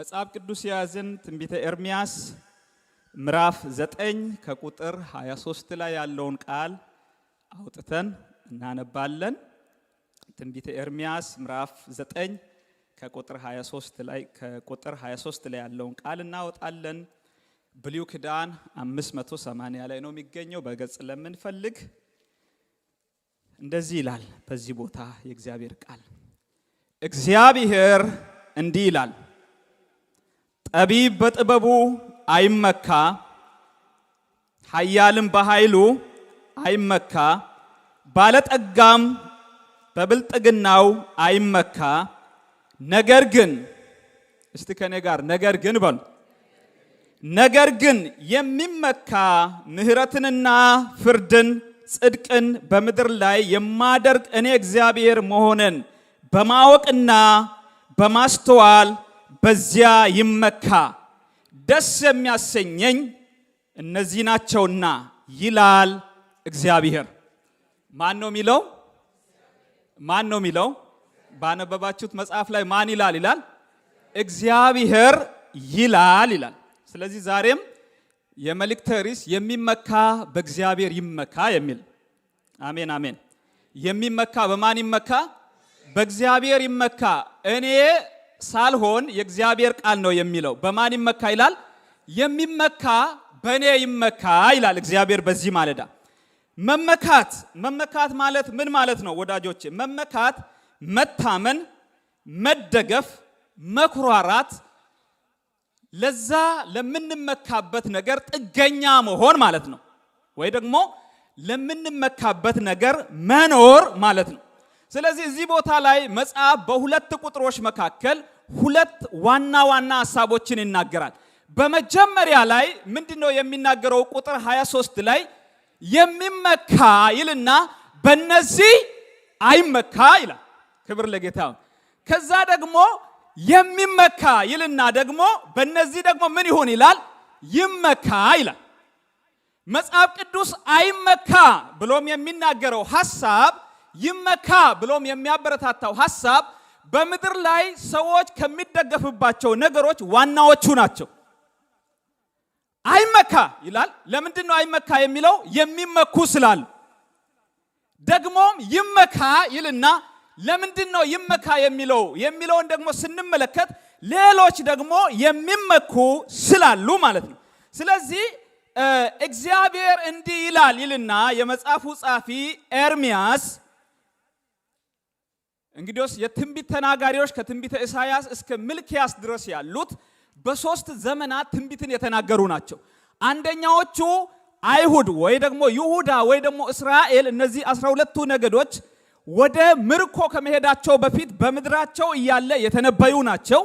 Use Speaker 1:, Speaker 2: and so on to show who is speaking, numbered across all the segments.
Speaker 1: መጽሐፍ ቅዱስ ያዝን ትንቢተ ኤርምያስ ምዕራፍ 9 ከቁጥር 23 ላይ ያለውን ቃል አውጥተን እናነባለን። ትንቢተ ኤርምያስ ምዕራፍ 9 ከቁጥር 23 ላይ ያለውን ቃል እናወጣለን። ብሉይ ኪዳን 580 ላይ ነው የሚገኘው። በገጽ ለምንፈልግ እንደዚህ ይላል። በዚህ ቦታ የእግዚአብሔር ቃል እግዚአብሔር እንዲህ ይላል፣ ጠቢብ በጥበቡ አይመካ፣ ኃያልም በኃይሉ አይመካ፣ ባለጠጋም በብልጥግናው አይመካ። ነገር ግን እስቲ ከኔ ጋር ነገር ግን በሉ፣ ነገር ግን የሚመካ ምሕረትንና ፍርድን ጽድቅን በምድር ላይ የማደርግ እኔ እግዚአብሔር መሆንን በማወቅና በማስተዋል በዚያ ይመካ። ደስ የሚያሰኘኝ እነዚህ ናቸውና ይላል እግዚአብሔር። ማን ነው የሚለው? ማን ነው የሚለው? ባነበባችሁት መጽሐፍ ላይ ማን ይላል? እግዚአብሔር ይላል። ስለዚህ ዛሬም የመልእክት ርዕስ የሚመካ በእግዚአብሔር ይመካ የሚል። አሜን አሜን። የሚመካ በማን ይመካ? በእግዚአብሔር ይመካ። እኔ ሳልሆን የእግዚአብሔር ቃል ነው የሚለው። በማን ይመካ ይላል? የሚመካ በእኔ ይመካ ይላል እግዚአብሔር። በዚህ ማለዳ መመካት ማለት ምን ማለት ነው ወዳጆቼ? መመካት መታመን፣ መደገፍ፣ መኩራራት፣ ለዛ ለምንመካበት ነገር ጥገኛ መሆን ማለት ነው። ወይ ደግሞ ለምንመካበት ነገር መኖር ማለት ነው። ስለዚህ እዚህ ቦታ ላይ መጽሐፍ በሁለት ቁጥሮች መካከል ሁለት ዋና ሐሳቦችን ይናገራል። በመጀመሪያ ላይ ምንድነው የሚናገረው? ቁጥር 23 ላይ የሚመካ ይልና በእነዚህ አይመካ ይላል። ክብር ለጌታ። ከዛ ደግሞ የሚመካ ይልና ደግሞ በእነዚህ ደግሞ ምን ይሁን ይላል? ይመካ ይላል። መጽሐፍ ቅዱስ አይመካ ብሎም የሚናገረው ሐሳብ፣ ይመካ ብሎም የሚያበረታታው ሐሳብ በምድር ላይ ሰዎች ከሚደገፉባቸው ነገሮች ዋናዎቹ ናቸው። አይመካ ይላል። ለምንድን ነው አይመካ የሚለው? የሚመኩ ስላሉ። ደግሞም ይመካ ይልና ለምንድን ነው ይመካ የሚለውን ደግሞ ስንመለከት ሌሎች ደግሞ የሚመኩ ስላሉ ማለት ነው። ስለዚህ እግዚአብሔር እንዲህ ይላል ይልና የመጽሐፉ ጻፊ ኤርምያስ እንግዲህ የትንቢት ተናጋሪዎች ከትንቢተ ኢሳይያስ እስከ ሚልክያስ ድረስ ያሉት በሶስት ዘመናት ትንቢትን የተናገሩ ናቸው። አንደኛዎቹ አይሁድ ወይ ደግሞ ይሁዳ ወይ ደግሞ እስራኤል፣ እነዚህ 12ቱ ነገዶች ወደ ምርኮ ከመሄዳቸው በፊት በምድራቸው እያለ የተነበዩ ናቸው።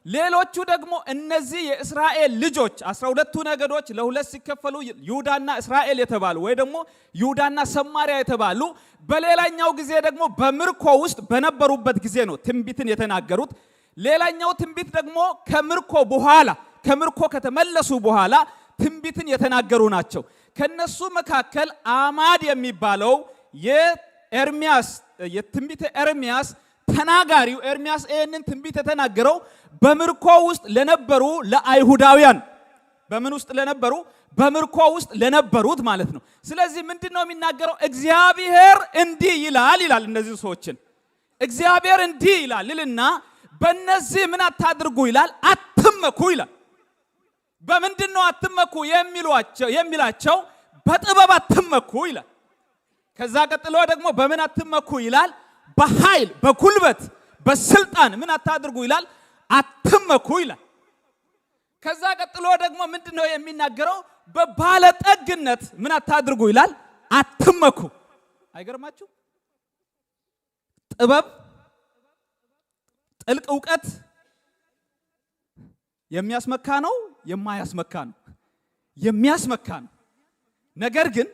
Speaker 1: ሌሎቹ ደግሞ እነዚህ የእስራኤል ልጆች 12ቱ ነገዶች ለሁለት ሲከፈሉ ይሁዳና እስራኤል የተባሉ ወይ ደግሞ ይሁዳና ሰማሪያ የተባሉ፣ በሌላኛው ጊዜ ደግሞ በምርኮ ውስጥ በነበሩበት ጊዜ ነው ትንቢትን የተናገሩት። ሌላኛው ትንቢት ደግሞ ከምርኮ ከተመለሱ በኋላ ትንቢትን የተናገሩ ናቸው። ከነሱ መካከል አማድ የሚባለው የትንቢተ ኤርምያስ ተናጋሪው ኤርምያስ ይህንን ትንቢት የተናገረው በምርኮ ውስጥ ለነበሩ ለአይሁዳውያን፣ በምን ውስጥ ለነበሩ? በምርኮ ውስጥ ለነበሩት ማለት ነው። ስለዚህ ምንድነው የሚናገረው? እግዚአብሔር እንዲህ ይላል እነዚህ ሰዎችን እግዚአብሔር እንዲህ ይላልና በእነዚህ ምን አታድርጉ ይላል? አትመኩ ይላል። በምንድነው አትመኩ የሚላቸው? በጥበብ አትመኩ ይላል። ከዛ ቀጥሎ ደግሞ በምን አትመኩ ይላል? በኃይል፣ በጉልበት፣ በስልጣን ምን አታድርጉ ይላል? አትመኩ ይላል። ከዛ ቀጥሎ ደግሞ ምንድነው የሚናገረው? በባለጠግነት ምን አታድርጉ ይላል? አትመኩ። አይገርማችሁ? ጥበብ፣ ጥልቅ ዕውቀት የሚያስመካ ነው? የማያስመካ ነው? የሚያስመካ ነው። ነገር ግን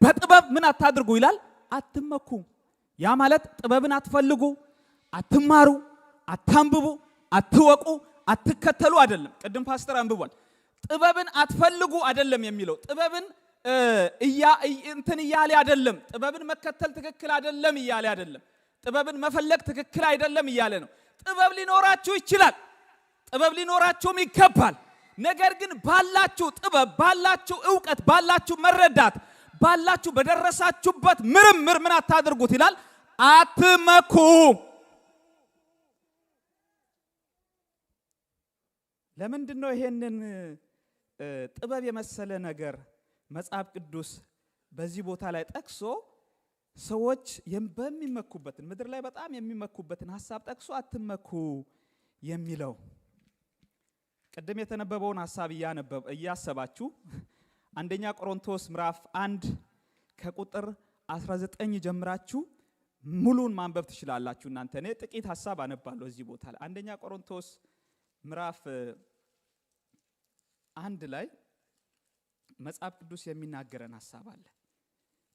Speaker 1: በጥበብ ምን አታድርጉ ይላል? አትመኩ። ያ ማለት ጥበብን አትፈልጉ፣ አትማሩ፣ አታንብቡ፣ አትወቁ፣ አትከተሉ አይደለም። ቅድም ፓስተር አንብቧል። ጥበብን አትፈልጉ አይደለም የሚለው። ጥበብን እያለ አይደለም። ጥበብን መከተል ትክክል አይደለም እያለ አይደለም። ጥበብን መፈለግ ትክክል አይደለም እያለ ነው። ጥበብ ሊኖራችሁ ይችላል። ጥበብ ሊኖራችሁም ይገባል። ነገር ግን ባላችሁ ጥበብ፣ ባላችሁ ዕውቀት፣ ባላችሁ መረዳት፣ ባላችሁ በደረሳችሁበት ምርምር ምን አታድርጉት ይላል? አትመኩ። ለምንድን ነው ይሄንን ጥበብ የመሰለ ነገር መጽሐፍ ቅዱስ በዚህ ቦታ ላይ ጠቅሶ ሰዎች በሚመኩበትን ምድር ላይ በጣም የሚመኩበትን ሐሳብ ጠቅሶ አትመኩ የሚለው? ቅድም የተነበበውን ሐሳብ እያሰባችሁ አንደኛ ቆሮንቶስ ምዕራፍ 1 ከቁጥር 19 ጀምራችሁ ሙሉን ማንበብ ትችላላችሁ እናንተ። እኔ ጥቂት ሐሳብ አነባለሁ እዚህ ቦታ ላይ። አንደኛ ቆሮንቶስ ምዕራፍ 1 ላይ መጽሐፍ ቅዱስ የሚናገረን ሐሳብ አለ።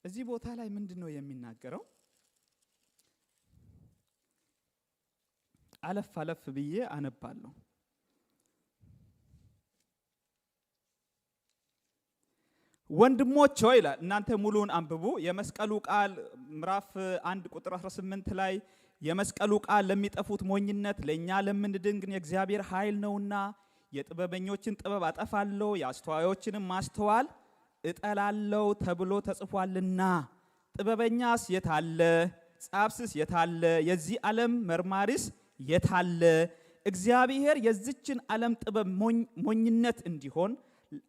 Speaker 1: እዚህ ቦታ ላይ ምንድነው የሚናገረው? አለፍ አለፍ ብዬ አነባለሁ። ወንድሞች ሆይ ይላል። እናንተ ሙሉውን አንብቡ። የመስቀሉ ቃል ምዕራፍ 1 ቁጥር 18 ላይ የመስቀሉ ቃል ለሚጠፉት ሞኝነት፣ ለኛ ለምንድን ግን የእግዚአብሔር ኃይል ነውና፣ የጥበበኞችን ጥበብ አጠፋለሁ፣ የአስተዋዮችንም ማስተዋል እጠላለሁ ተብሎ ተጽፏልና። ጥበበኛስ የታለ? ጻፍስስ የታለ? የዚህ ዓለም መርማሪስ የታለ? እግዚአብሔር የዚችን ዓለም ጥበብ ሞኝነት እንዲሆን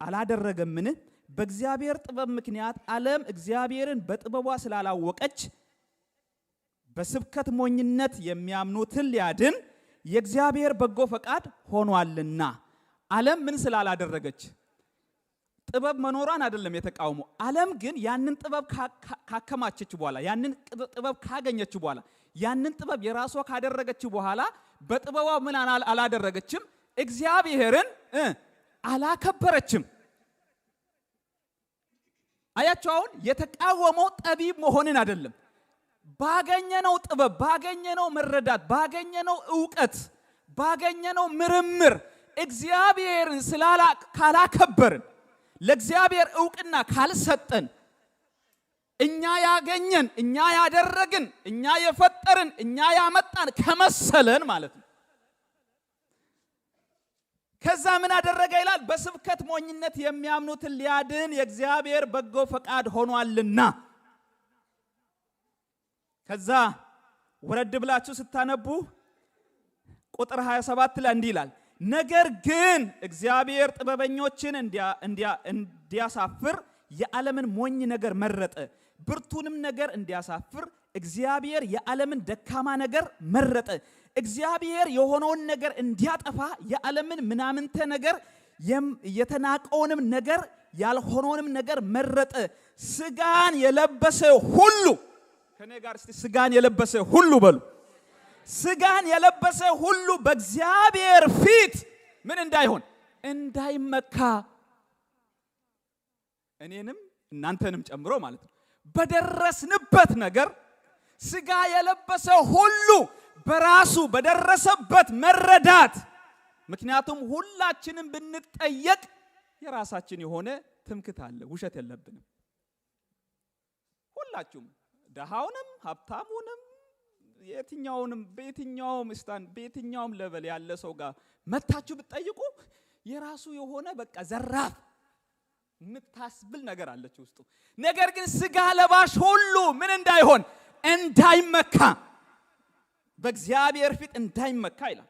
Speaker 1: አላደረገምን? በእግዚአብሔር ጥበብ ምክንያት ዓለም እግዚአብሔርን በጥበቧ ስላላወቀች በስብከት ሞኝነት የሚያምኑትን ሊያድን የእግዚአብሔር በጎ ፈቃድ ሆኗልና። ዓለም ምን ስላላደረገች? ጥበብ መኖሯን አይደለም የተቃውሞ። ዓለም ግን ያንን ጥበብ ካከማቸች በኋላ፣ ያንን ጥበብ ካገኘች በኋላ፣ ያንን ጥበብ የራሷ ካደረገች በኋላ በጥበቧ ምን አላደረገችም? እግዚአብሔርን አላከበረችም። አያችሁ፣ አሁን የተቃወመው ጠቢብ መሆንን አይደለም። ባገኘነው ጥበብ፣ ባገኘነው መረዳት፣ ባገኘነው ዕውቀት፣ ባገኘነው ምርምር እግዚአብሔርን ካላከበርን፣ ለእግዚአብሔር ዕውቅና ካልሰጠን፣ እኛ ያገኘን፣ እኛ ያደረግን፣ እኛ የፈጠርን፣ እኛ ያመጣን ከመሰለን ማለት ነው። ከዛ ምን አደረገ ይላል? በስብከት ሞኝነት የሚያምኑትን ሊያድን የእግዚአብሔር በጎ ፈቃድ ሆኗልና። ከዛ ወረድ ብላችሁ ስታነቡ ቁጥር 27 ላይ እንዲህ ይላል፣ ነገር ግን እግዚአብሔር ጥበበኞችን እንዲያሳፍር የዓለምን ሞኝ ነገር መረጠ፣ ብርቱንም ነገር እንዲያሳፍር እግዚአብሔር የዓለምን ደካማ ነገር መረጠ። እግዚአብሔር የሆነውን ነገር እንዲያጠፋ የዓለምን ምናምንተ ነገር የተናቀውንም ነገር ያልሆነውንም ነገር መረጠ። ስጋን የለበሰ ሁሉ ከኔ ጋር እስቲ ስጋን የለበሰ ሁሉ በሉ። ስጋን የለበሰ ሁሉ በእግዚአብሔር ፊት ምን እንዳይሆን? እንዳይመካ። እኔንም እናንተንም ጨምሮ ማለት ነው። በደረስንበት ነገር ስጋ የለበሰ ሁሉ በራሱ በደረሰበት መረዳት፣ ምክንያቱም ሁላችንም ብንጠየቅ የራሳችን የሆነ ትምክት አለ፣ ውሸት የለብንም። ሁላችሁም ደሃውንም ሀብታሙንም የትኛውንም በየትኛውም ለበል ያለ ሰው ጋር መታችሁ ብትጠይቁ የራሱ የሆነ በቃ ዘራፍ የምታስብል ነገር አለች ውስጡ። ነገር ግን ስጋ ለባሽ ሁሉ ምን እንዳይሆን? እንዳይመካ፣ በእግዚአብሔር ፊት እንዳይመካ ይላል።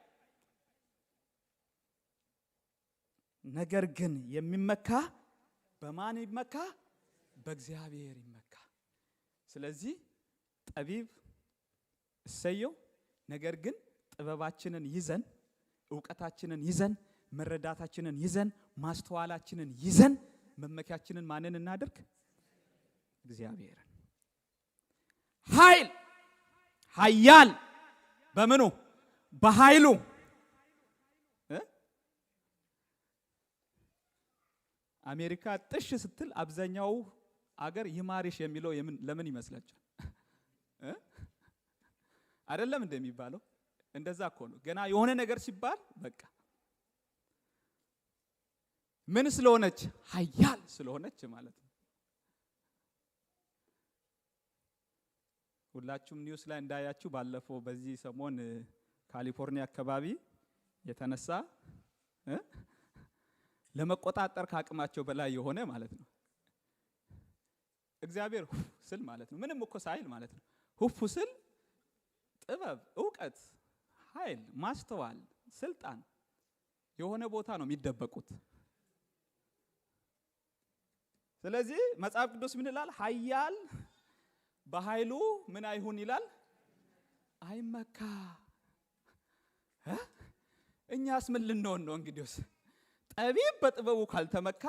Speaker 1: ነገር ግን የሚመካ በማን ይመካ? በእግዚአብሔር ይመካ። ስለዚህ ጠቢብ እሰየው። ነገር ግን ጥበባችንን ይዘን፣ ዕውቀታችንን ይዘን፣ መረዳታችንን ይዘን፣ ማስተዋላችንን ይዘን መመኪያችንን ማንን እናድርግ? እግዚአብሔርን። ኃያል በምኑ? በኃይሉ። አሜሪካ ጥሽ ስትል አብዛኛው አገር ይማርሽ የሚለው ለምን ይመስላችኋል? አይደለም እንደሚባለው እንደዛ እኮ ነው። ገና የሆነ ነገር ሲባል በቃ ምን ስለሆነች? ኃያል ስለሆነች ማለት ነው። ሁላችሁም ኒውስ ላይ እንዳያችሁ ባለፈው በዚህ ሰሞን ካሊፎርኒያ አካባቢ የተነሳ ለመቆጣጠር ካቅማቸው በላይ የሆነ ማለት ነው። እግዚአብሔር ሁፍ ስል ማለት ነው ምንም እኮ ሳይል ማለት ነው። ሁፍ ስል ጥበብ፣ ዕውቀት፣ ኃይል፣ ማስተዋል፣ ስልጣን የሆነ ቦታ ነው የሚደበቁት። ስለዚህ መጽሐፍ ቅዱስ ምን ይላል? ኃያል በኃይሉ ምን አይሁን ይላል? አይመካ። እኛስ ምን ልንሆን ነው እንግዲህስ? ጠቢብ በጥበቡ ካልተመካ፣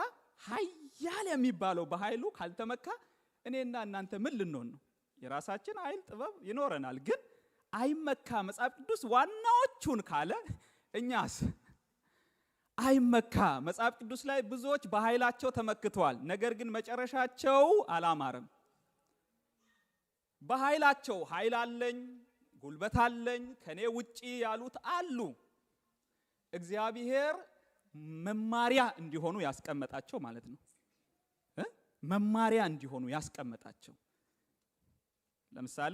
Speaker 1: ኃያል የሚባለው በኃይሉ ካልተመካ እኔና እናንተ ምን ልንሆን ነው? የራሳችን ኃይል ጥበብ ይኖረናል፣ ግን አይመካ። መጽሐፍ ቅዱስ ዋናዎቹን ካለ እኛስ አይመካ። መጽሐፍ ቅዱስ ላይ ብዙዎች በኃይላቸው ተመክተዋል፣ ነገር ግን መጨረሻቸው አላማረም። በኃይላቸው ኃይል አለኝ፣ ጉልበት አለኝ ከኔ ውጪ ያሉት አሉ። እግዚአብሔር መማሪያ እንዲሆኑ ያስቀመጣቸው ማለት ነው። መማሪያ እንዲሆኑ ያስቀመጣቸው። ለምሳሌ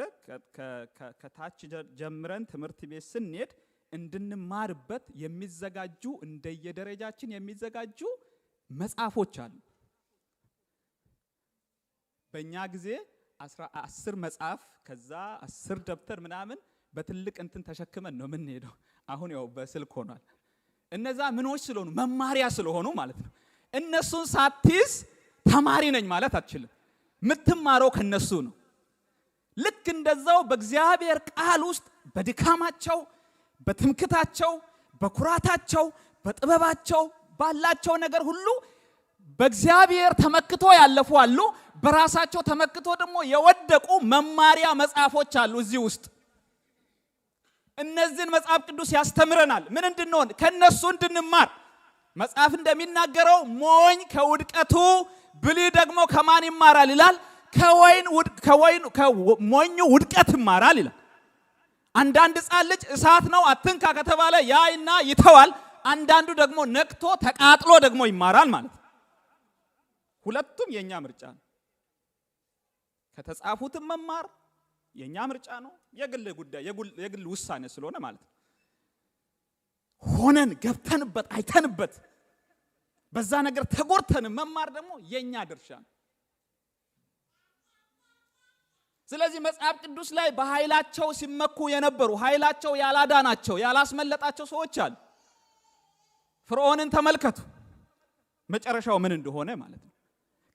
Speaker 1: ከታች ጀምረን ትምህርት ቤት ስንሄድ እንድንማርበት የሚዘጋጁ እንደየደረጃችን የሚዘጋጁ መጽሐፎች አሉ። በእኛ ጊዜ 10 መጽሐፍ ከዛ 10 ደብተር ምናምን በትልቅ እንትን ተሸክመን ነው የምንሄደው። አሁን ያው በስልክ ሆኗል። እነዛ ምኖች ስለሆኑ መማሪያ ስለሆኑ ማለት ነው። እነሱን ሳትይዝ ተማሪ ነኝ ማለት አትችልም። የምትማረው ከነሱ ነው። ልክ እንደዛው በእግዚአብሔር ቃል ውስጥ በድካማቸው፣ በትምክታቸው፣ በኩራታቸው፣ በጥበባቸው ባላቸው ነገር ሁሉ በእግዚአብሔር ተመክቶ ያለፉ አሉ። በራሳቸው ተመክቶ ደግሞ የወደቁ መማሪያ መጽሐፎች አሉ እዚህ ውስጥ። እነዚህን መጽሐፍ ቅዱስ ያስተምረናል። ምን እንድንሆን? ከነሱ እንድንማር። መጽሐፍ እንደሚናገረው ሞኝ ከውድቀቱ ብልህ ደግሞ ከማን ይማራል ይላል? ከሞኙ ውድቀት ይማራል ይላል። አንዳንድ ሕፃን ልጅ እሳት ነው አትንካ ከተባለ ያይና ይተዋል። አንዳንዱ ደግሞ ነቅቶ ተቃጥሎ ደግሞ ይማራል ማለት ነው። ሁለቱም የኛ ምርጫ ነው። ከተጻፉትም መማር የኛ ምርጫ ነው። የግል ጉዳይ የግል ውሳኔ ስለሆነ ማለት ነው። ሆነን ገብተንበት አይተንበት በዛ ነገር ተጎርተን መማር ደግሞ የኛ ድርሻ ነው። ስለዚህ መጽሐፍ ቅዱስ ላይ በኃይላቸው ሲመኩ የነበሩ ኃይላቸው ያላዳናቸው ያላስመለጣቸው ሰዎች አሉ። ፍርዖንን ተመልከቱ መጨረሻው ምን እንደሆነ ማለት ነው።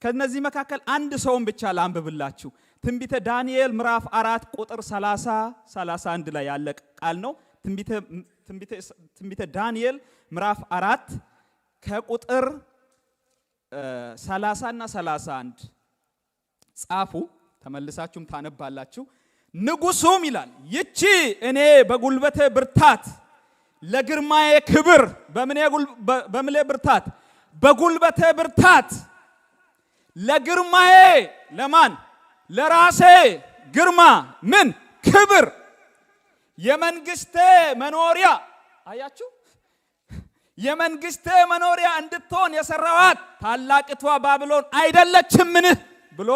Speaker 1: ከነዚህ መካከል አንድ ሰውን ብቻ ላንብብላችሁ። ትንቢተ ዳንኤል ምዕራፍ 4 ቁጥር 30-31 ላይ ያለ ቃል ነው። ትንቢተ ዳንኤል ምዕራፍ 4 ከቁጥር 30 እና 31 ጻፉ። ተመልሳችሁም ታነባላችሁ። ንጉሱም ይላል ይቺ እኔ በጉልበቴ ብርታት ለግርማዬ ክብር በምኔ ብርታት በጉልበቴ ብርታት ለግርማዬ ለማን ለራሴ ግርማ ምን ክብር የመንግስቴ መኖሪያ አያችሁ የመንግስቴ መኖሪያ እንድትሆን የሰራዋት ታላቂቷ ባቢሎን አይደለችምን ብሎ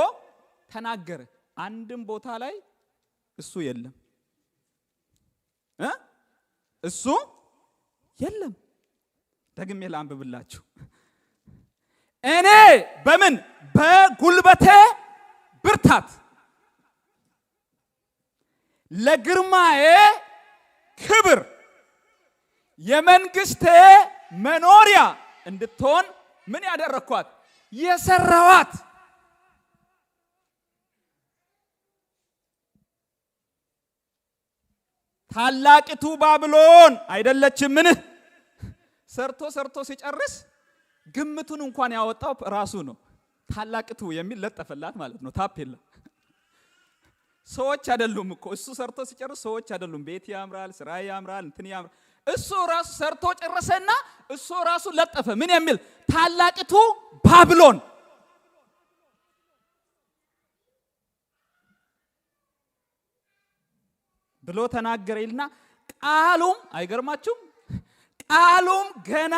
Speaker 1: ተናገረ። አንድም ቦታ ላይ እሱ የለም እሱ የለም። ደግሜ ላንብብላችሁ። እኔ በምን በጉልበቴ ብርታት ለግርማዬ ክብር የመንግስቴ መኖሪያ እንድትሆን ምን ያደረኳት የሰራዋት ታላቂቱ ባቢሎን አይደለችምን? ሰርቶ ሲጨርስ ግምቱን እንኳን ያወጣው ራሱ ነው። ታላቂቱ የሚል ለጠፈላት ማለት ነው። ታፔላ ሰዎች አይደሉም እኮ እሱ ሰርቶ ሲጨርስ ሰዎች አይደሉም። ቤት ያምራል፣ ስራ ያምራል፣ እንትን ያምራል። እሱ ራሱ ሰርቶ ጨረሰና እሱ ራሱ ለጠፈ። ምን የሚል ታላቂቱ ባቢሎን ብሎ ተናገረ ይልና ቃሉም አይገርማችሁም? ቃሉም ገና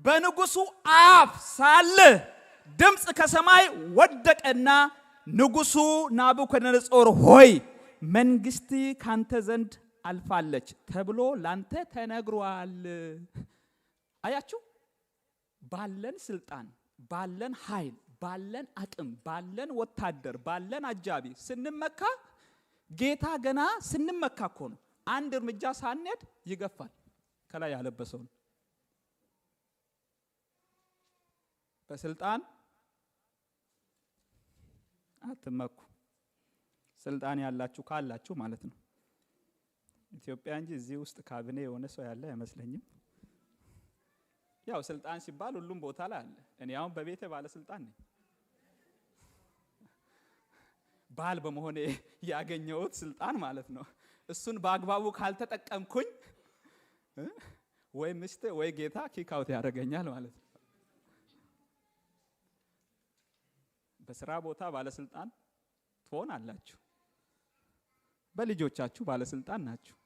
Speaker 1: በንጉሱ አፍ ሳለ ድምጽ ከሰማይ ወደቀና ንጉሱ ናቡከደነጾር ሆይ መንግስት ካንተ ዘንድ አልፋለች ተብሎ ላንተ ተነግሯል። አያችሁ ባለን ስልጣን ባለን ኃይል ባለን አቅም ባለን ወታደር ባለን አጃቢ ስንመካ ጌታ ገና ስንመካ እኮ ነው አንድ እርምጃ ሳንሄድ ይገፋል ከላይ ያለበሰው በስልጣን አትመኩ ስልጣን ያላችሁ ካላችሁ ማለት ነው ኢትዮጵያ እንጂ እዚህ ውስጥ ካቢኔ የሆነ ሰው ያለ አይመስለኝም ያው ስልጣን ሲባል ሁሉም ቦታ ላይ አለ እኔ አሁን በቤቴ ባለ ስልጣን ነኝ ባል በመሆኔ ያገኘሁት ስልጣን ማለት ነው እሱን በአግባቡ ካልተጠቀምኩኝ ወይ ምስቴ ወይ ጌታ ኪካውት ያደርገኛል ማለት ነው በስራ ቦታ ባለስልጣን ትሆናላችሁ በልጆቻችሁ ባለስልጣን ናችሁ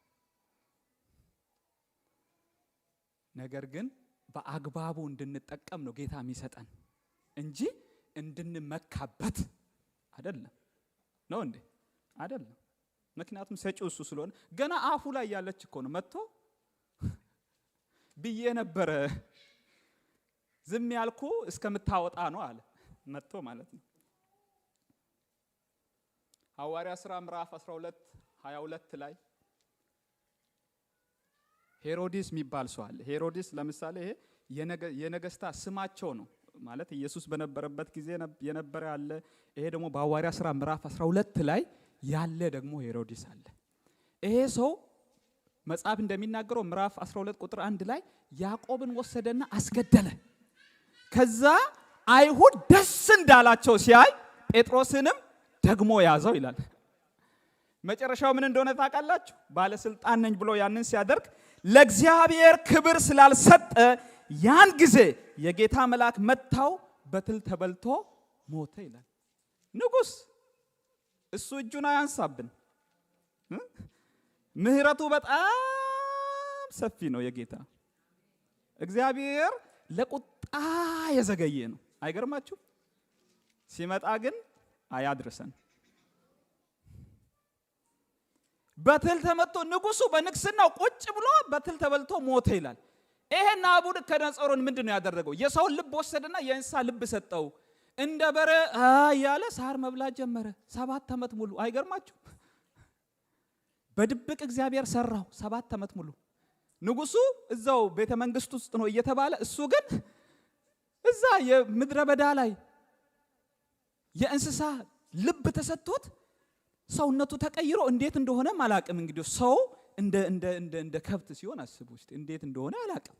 Speaker 1: ነገር ግን በአግባቡ እንድንጠቀም ነው ጌታ የሚሰጠን እንጂ እንድንመካበት አይደለም ነው እንዴ አይደለም ምክንያቱም ሰጪው እሱ ስለሆነ ገና አፉ ላይ ያለች እኮ ነው መጥቶ ብዬ ነበር ዝም ያልኩ እስከምታወጣ ነው አለ መጥቶ ማለት ነው ሐዋርያ ሥራ ምዕራፍ 12:22 ላይ ሄሮድስ የሚባል ሰው አለ ሄሮድስ ለምሳሌ ይሄ የነገስታት ስማቸው ነው ማለት ኢየሱስ በነበረበት ጊዜ የነበረ አለ ይሄ ደግሞ በሐዋርያ ሥራ ምዕራፍ 12 ላይ ያለ ደግሞ ሄሮድስ አለ ይሄ ሰው መጽሐፍ እንደሚናገረው ምዕራፍ 12 ቁጥር 1 ላይ ያዕቆብን ወሰደና አስገደለ ከዛ አይሁድ ደስ እንዳላቸው ሲያይ ጴጥሮስንም ደግሞ ያዘው ይላል መጨረሻው ምን እንደሆነ ታውቃላችሁ ባለስልጣን ነኝ ብሎ ያንን ሲያደርግ ለእግዚአብሔር ክብር ስላልሰጠ ያን ጊዜ የጌታ መልአክ መታው በትል ተበልቶ ሞተ ይላል ንጉስ እሱ እጁን አያንሳብን ምህረቱ በጣም ሰፊ ነው የጌታ እግዚአብሔር ለቁጣ የዘገየ ነው አይገርማችሁ ሲመጣ ግን አያድርሰን በትል ተመቶ ንጉሱ በንግስናው ቁጭ ብሎ በትል ተበልቶ ሞተ ይላል ይሄ ናቡከደነፆር ምንድነው ያደረገው የሰው ልብ ወሰደና የእንስሳ ልብ ሰጠው እንደ በረ ያለ ሳር መብላት ጀመረ 7 ዓመት ሙሉ አይገርማችሁ በድብቅ እግዚአብሔር ሰራው 7 ዓመት ሙሉ ንጉሱ እዛው ቤተ መንግስት ውስጥ ነው እየተባለ እሱ ግን እዛ የምድረ በዳ ላይ የእንስሳ ልብ ተሰጥቶት ሰውነቱ ተቀይሮ እንዴት እንደሆነ ማላቅም እንግዲህ ሰው እንደ ከብት ሲሆን አስቡ እስቲ እንዴት እንደሆነ አላቅም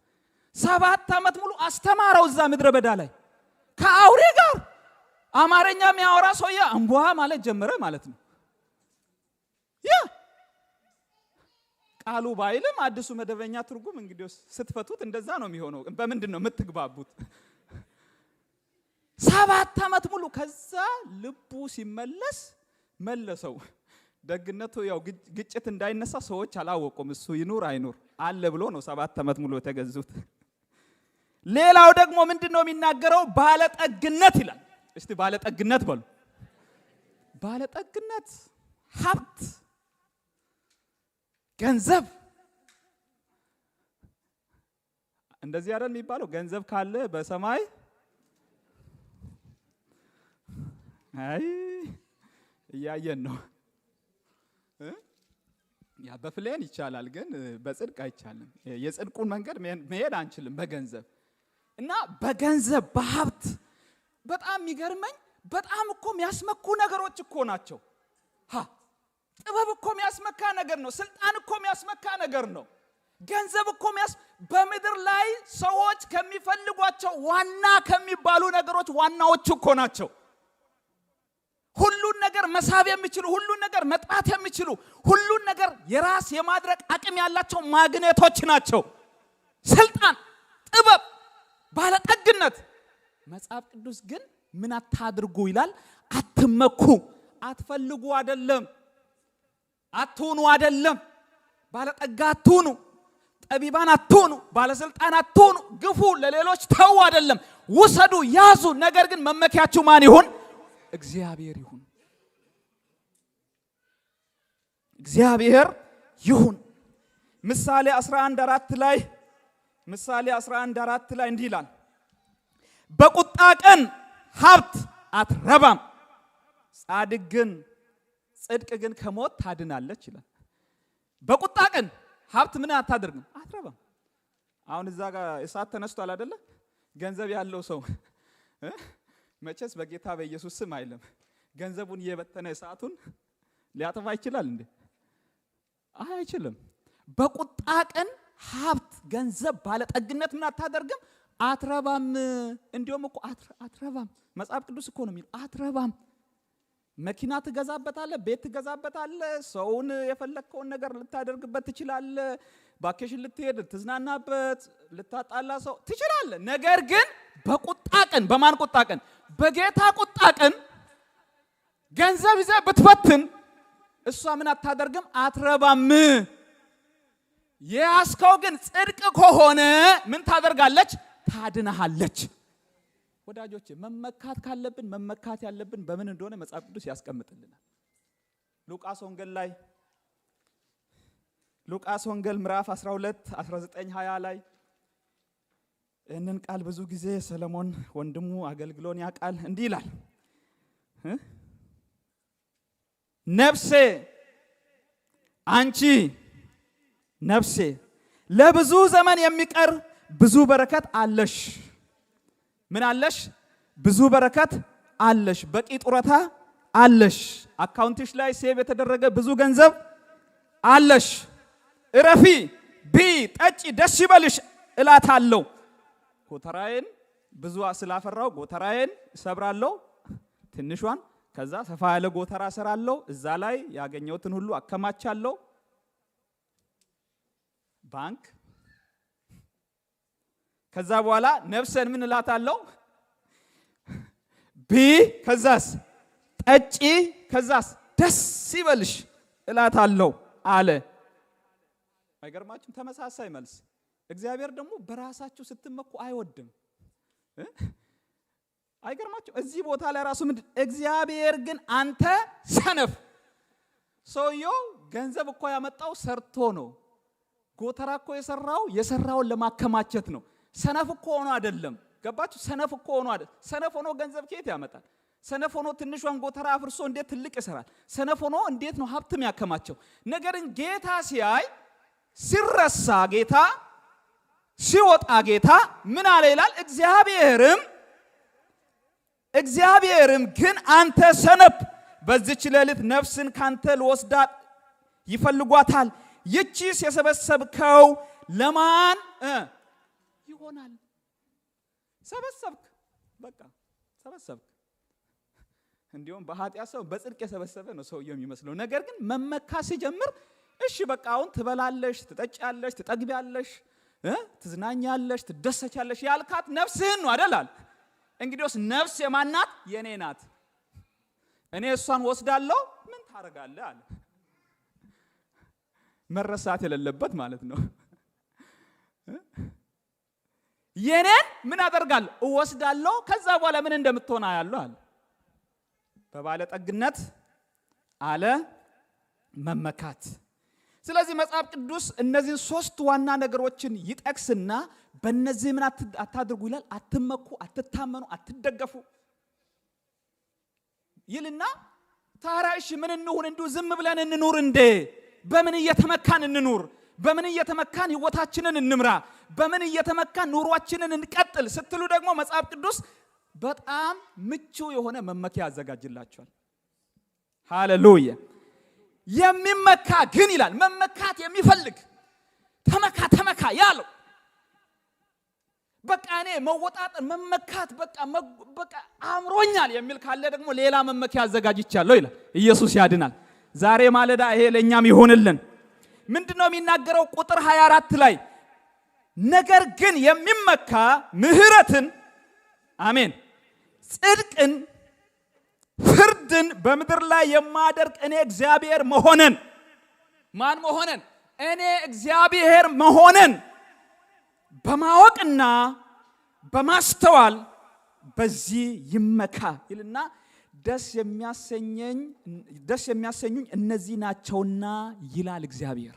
Speaker 1: 7 ዓመት ሙሉ አስተማረው እዛ ምድረ በዳ ላይ ከአውሬ ጋር አማርኛ የሚያወራ ሰውዬ አንቧ ማለት ጀመረ ማለት ነው ያ ቃሉ ባይልም አዲሱ መደበኛ ትርጉም እንግዲህ ስትፈቱት እንደዛ ነው የሚሆነው በምንድነው የምትግባቡት 7 ዓመት ሙሉ ከዛ ልቡ ሲመለስ መለሰው ደግነቱ ያው ግጭት እንዳይነሳ ሰዎች አላወቁም እሱ ይኑር አይኑር አለ ብሎ ነው 7 ዓመት ሙሉ ተገዙት ሌላው ደግሞ ምንድነው የሚናገረው ባለጠግነት ይላል እስቲ ባለጠግነት በሉ ባለጠግነት ሀብት ገንዘብ እንደዚህ አይደል የሚባለው ገንዘብ ካለ በሰማይ አይ ያየን ነው ያ በፍሌን ይቻላል ግን በጽድቅ አይቻልም የጽድቁን መንገድ መሄድ አንችልም በገንዘብ እና በገንዘብ በሀብት በጣም የሚገርመኝ በጣም እኮ የሚያስመኩ ነገሮች እኮ ናቸው ጥበብ እኮ የሚያስመካ ነገር ነው ስልጣን እኮ የሚያስመካ ነገር ነው ገንዘብ እኮ በምድር ላይ ሰዎች ከሚፈልጓቸው ዋና ከሚባሉ ነገሮች ዋናዎቹ እኮ ናቸው ሁሉን ነገር መሳብ የሚችሉ ሁሉን ነገር መጥራት የሚችሉ ሁሉን ነገር የራስ የማድረግ አቅም ያላቸው ማግኔቶች ናቸው ስልጣን ጥበብ ባለጠግነት መጽሐፍ ቅዱስ ግን ምን አታድርጉ ይላል አትመኩ አትፈልጉ አይደለም አትሁኑ አይደለም ባለጠጋ አትሁኑ ጠቢባን አትሁኑ ባለስልጣን አትሁኑ ግፉ ለሌሎች ተው አይደለም ውሰዱ ያዙ ነገር ግን መመኪያችሁ ማን ይሁን እግዚአብሔር ይሁን እግዚአብሔር ይሁን ምሳሌ 11:4 ላይ ምሳሌ 11:4 ላይ እንዲህ ይላል በቁጣ ቀን ሀብት አትረባም ጽድቅ ግን ከሞት ታድናለች ይላል። በቁጣ ቀን ሀብት ምን አታደርግም? አትረባም። አሁን እዛ ጋር እሳት ተነስቷል አይደለ? ገንዘብ ያለው ሰው መቼስ በጌታ በኢየሱስ ስም አይልም። ገንዘቡን እየበተነ እሳቱን ሊያጠፋ ይችላል እንዴ? አይችልም። በቁጣ ቀን ሀብት፣ ገንዘብ፣ ባለጠግነት ምን አታደርግም? አትረባም። እንዲያውም እኮ አትረባም። መጽሐፍ ቅዱስ እኮ ነው የሚለው አትረባም። መኪና ትገዛበታለህ፣ ቤት ትገዛበታለህ፣ ሰውን የፈለከውን ነገር ልታደርግበት ትችላለህ። ቫኬሽን ልትሄድ ልትዝናናበት፣ ልታጣላ ሰው ትችላለህ። ነገር ግን በቁጣ ቀን፣ በማን ቁጣ ቀን? በጌታ ቁጣ ቀን ገንዘብ ይዘህ ብትበትን እሷ ምን አታደርግም? አትረባም። የያዝከው ግን ጽድቅ ከሆነ ምን ታደርጋለች? ታድናሃለች። ወዳጆቼ መመካት ካለብን መመካት ያለብን በምን እንደሆነ መጽሐፍ ቅዱስ ያስቀምጥልናል። ሉቃስ ወንጌል ምዕራፍ 12 19 20 ላይ እንን ቃል ብዙ ጊዜ ሰለሞን ወንድሙ አገልግሎን ያቃል። እንዲህ ይላል ነፍሴ አንቺ ነፍሴ ለብዙ ዘመን የሚቀር ብዙ በረከት አለሽ። ምን አለሽ? ብዙ በረከት አለሽ። በቂ ጡረታ አለሽ። አካውንትሽ ላይ ሴቭ የተደረገ ብዙ ገንዘብ አለሽ። እረፊ፣ ቢ፣ ጠጪ፣ ደስ ይበልሽ እላታለሁ። ጎተራዬን ብዙ ስላፈራው ጎተራዬን እሰብራለሁ፣ ትንሿን ከዛ ሰፋ ያለ ጎተራ እሰራለሁ። እዛ ላይ ያገኘሁትን ሁሉ አከማቻለሁ። ባንክ ከዛ በኋላ ነፍሰን ምን እላታለሁ? ቢ ከዛስ ጠጪ ከዛስ ደስ ይበልሽ እላታለሁ አለ። አይገርማችሁም? ተመሳሳይ መልስ። እግዚአብሔር ደግሞ በራሳችሁ ስትመኩ አይወድም። አይገርማችሁም? እዚህ ቦታ ላይ ራሱ ምንድን እግዚአብሔር ግን አንተ ሰነፍ። ሰውየው ገንዘብ እኮ ያመጣው ሰርቶ ነው። ጎተራ እኮ የሰራውን ለማከማቸት ነው። ሰነፍ እኮ ሆኖ አይደለም። ገባችሁ? ሰነፍ እኮ ሆኖ አይደለም። ሰነፍ ሆኖ ገንዘብ ከየት ያመጣል? ሰነፍ ሆኖ ትንሿን ጎተራ አፍርሶ እንዴት ትልቅ ይሰራል? ሰነፍ ሆኖ እንዴት ነው ሀብትም ያከማቸው? ነገርን ጌታ ሲያይ ሲረሳ ጌታ ሲወጣ ጌታ ምን አለ ይላል? እግዚአብሔርም ግን አንተ ሰነፍ በዚች ሌሊት ነፍስን ካንተ ልወስዳት ይፈልጓታል። ይቺስ የሰበሰብከው ለማን ይሆናል? ሰበሰብክ፣ በቃ ሰበሰብክ። እንዲሁም በኃጢአት ሰው በጽድቅ የሰበሰበ ነው ሰውየው የሚመስለው። ነገር ግን መመካ ሲጀምር እሺ በቃ አሁን ትበላለሽ፣ ትጠጫለሽ፣ ትጠግቢያለሽ፣ ትዝናኛለሽ፣ ትደሰቻለሽ ያልካት ነፍስህን ነው አይደል? እንግዲህስ ነፍስ የማናት? የኔ ናት። እኔ እሷን ወስዳለሁ። ምን ታረጋለህ አለ። መረሳት የሌለበት ማለት ነው። የኔን ምን አደርጋለሁ? እወስዳለሁ። ከዛ በኋላ ምን እንደምትሆን አያለሁ አለ። በባለጠግነት አለ መመካት። ስለዚህ መጽሐፍ ቅዱስ እነዚህ ሶስት ዋና ነገሮችን ይጠቅስና በእነዚህ ምን አታድርጉ ይላል? አትመኩ፣ አትታመኑ፣ አትደገፉ ይልና ታራሽ ምን እንሁን? እንዲሁ ዝም ብለን እንኑር እንዴ? በምን እየተመካን እንኑር? በምን እየተመካን ህይወታችንን እንምራ? በምን እየተመካን ኑሯችንን እንቀጥል ስትሉ ደግሞ መጽሐፍ ቅዱስ በጣም ምቹ የሆነ መመኪያ ያዘጋጅላችኋል። ሃሌሉያ። የሚመካ ግን ይላል መመካት የሚፈልግ ተመካ ያለው በቃ እኔ መወጣጠር መመካት በቃ አምሮኛል የሚል ካለ ደግሞ ሌላ መመኪያ አዘጋጅቻለሁ ይላል። ኢየሱስ ያድናል። ዛሬ ማለዳ ይሄ ለኛም ይሆንልን። ምንድነው የሚናገረው? ቁጥር 24 ላይ ነገር ግን የሚመካ ምህረትን፣ አሜን፣ ጽድቅን፣ ፍርድን በምድር ላይ የማደርግ እኔ እግዚአብሔር መሆነን። ማን መሆነን? እኔ እግዚአብሔር መሆነን በማወቅና በማስተዋል በዚህ ይመካ ይልና ደስ የሚያሰኙኝ እነዚህ ናቸውና ይላል እግዚአብሔር።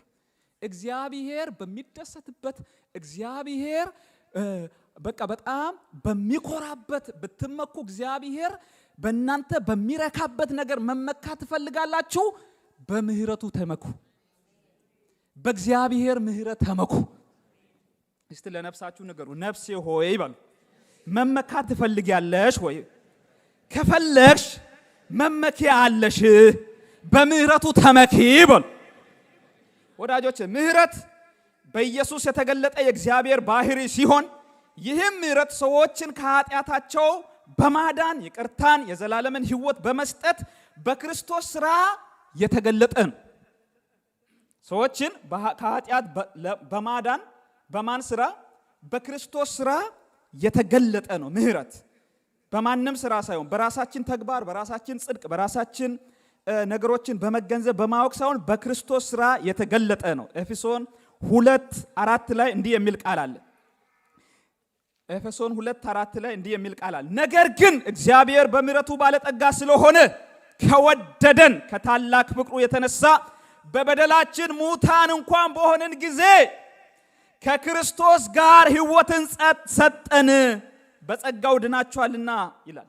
Speaker 1: እግዚአብሔር በሚደሰትበት እግዚአብሔር በቃ በጣም በሚኮራበት ብትመኩ እግዚአብሔር በእናንተ በሚረካበት ነገር መመካት ትፈልጋላችሁ? በምህረቱ ተመኩ። በእግዚአብሔር ምህረት ተመኩ። እስቲ ለነፍሳችሁ ንገሩ። ነፍሴ ሆይ በሉ መመካት ትፈልጊያለሽ ወይ? ከፈለግሽ መመኪያ አለሽ። በምህረቱ ተመኪ በሉ። ወዳጆች ምህረት በኢየሱስ የተገለጠ የእግዚአብሔር ባህሪ ሲሆን ይህም ምህረት ሰዎችን ከኃጢአታቸው በማዳን ይቅርታን የዘላለምን ሕይወት በመስጠት በክርስቶስ ሥራ የተገለጠ ነው። ሰዎችን ከኃጢአት በማዳን በማን ሥራ? በክርስቶስ ሥራ የተገለጠ ነው። ምህረት በማንም ሥራ ሳይሆን በራሳችን ተግባር፣ በራሳችን ጽድቅ፣ በራሳችን ነገሮችን በመገንዘብ በማወቅ ሳይሆን በክርስቶስ ሥራ የተገለጠ ነው። ኤፌሶን 2:4 ላይ እንዲህ የሚል ቃል አለ። ኤፌሶን 2:4 ላይ እንዲህ የሚል ቃል አለ። ነገር ግን እግዚአብሔር በምህረቱ ባለጠጋ ስለሆነ ከወደደን ከታላቅ ፍቅሩ የተነሳ በበደላችን ሙታን እንኳን በሆነን ጊዜ ከክርስቶስ ጋር ሕይወትን ሰጠን። በጸጋው ድናችኋልና ይላል።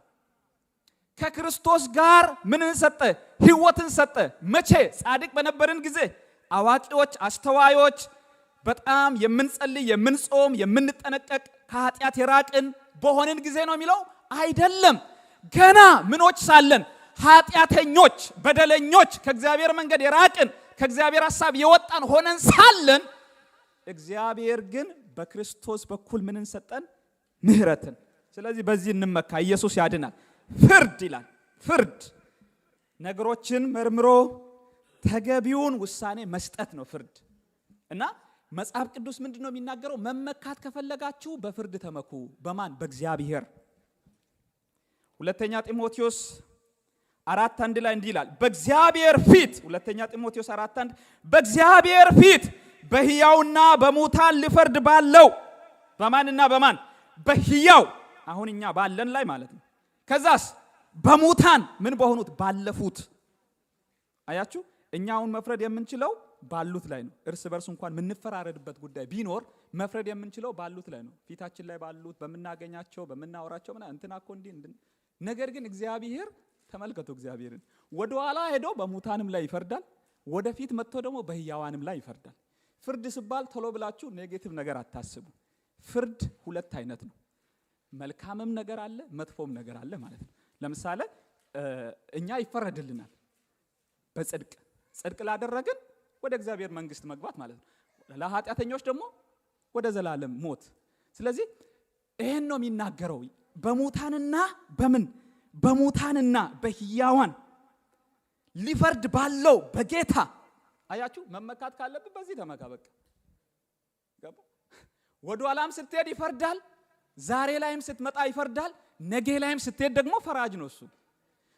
Speaker 1: ከክርስቶስ ጋር ምንን ሰጠ? ሕይወትን ሰጠ። መቼ? ጻድቅ በነበርን ጊዜ፣ አዋቂዎች፣ አስተዋዮች፣ በጣም የምንጸልይ፣ የምንጾም፣ የምንጠነቀቅ፣ ከኃጢአት የራቅን በሆነን ጊዜ ነው የሚለው አይደለም። ገና ምኖች ሳለን፣ ኃጢአተኞች፣ በደለኞች፣ ከእግዚአብሔር መንገድ የራቅን፣ ከእግዚአብሔር ሐሳብ የወጣን ሆነን ሳለን እግዚአብሔር ግን በክርስቶስ በኩል ምንን ሰጠን? ምህረትን። ስለዚህ በዚህ እንመካ። ኢየሱስ ያድናል። ፍርድ ይላል። ፍርድ ነገሮችን መርምሮ ተገቢውን ውሳኔ መስጠት ነው ፍርድ። እና መጽሐፍ ቅዱስ ምንድነው የሚናገረው? መመካት ከፈለጋችሁ በፍርድ ተመኩ። በማን? በእግዚአብሔር። ሁለተኛ ጢሞቴዎስ 4:1 ላይ እንዲህ ይላል፣ በእግዚአብሔር ፊት። ሁለተኛ ጢሞቴዎስ 4:1 በእግዚአብሔር ፊት በሕያውና በሙታን ሊፈርድ ባለው። በማንና በማን? በሕያው። አሁን እኛ ባለን ላይ ማለት ነው። ከዛስ በሙታን ምን በሆኑት? ባለፉት። አያችሁ፣ እኛ አሁን መፍረድ የምንችለው ባሉት ላይ ነው። እርስ በርስ እንኳን የምንፈራረድበት ጉዳይ ቢኖር መፍረድ የምንችለው ባሉት ላይ ነው። ፊታችን ላይ ባሉት፣ በምናገኛቸው፣ በምናወራቸው እንትና እኮ እንዲህ። ነገር ግን እግዚአብሔር ተመልከቱ፣ እግዚአብሔርን ወደ ኋላ ሄዶ በሙታንም ላይ ይፈርዳል፣ ወደፊት መጥቶ ደግሞ በሕያዋንም ላይ ይፈርዳል። ፍርድ ሲባል ቶሎ ብላችሁ ኔጌቲቭ ነገር አታስቡ። ፍርድ ሁለት አይነት ነው። መልካምም ነገር አለ፣ መጥፎም ነገር አለ ማለት ነው። ለምሳሌ እኛ ይፈረድልናል በጽድቅ ጽድቅ ላደረግን ወደ እግዚአብሔር መንግስት መግባት ማለት ነው። ለኃጢአተኞች ደግሞ ወደ ዘላለም ሞት። ስለዚህ ይሄን ነው የሚናገረው። በሙታንና በምን? በሙታንና በሕያዋን ሊፈርድ ባለው በጌታ። አያችሁ፣ መመካት ካለብን በዚህ ተመካ። በቃ ገባ። ወደ ኋላም ስትሄድ ይፈርዳል፣ ዛሬ ላይም ስትመጣ ይፈርዳል፣ ነገ ላይም ስትሄድ ደግሞ ፈራጅ ነው እሱ።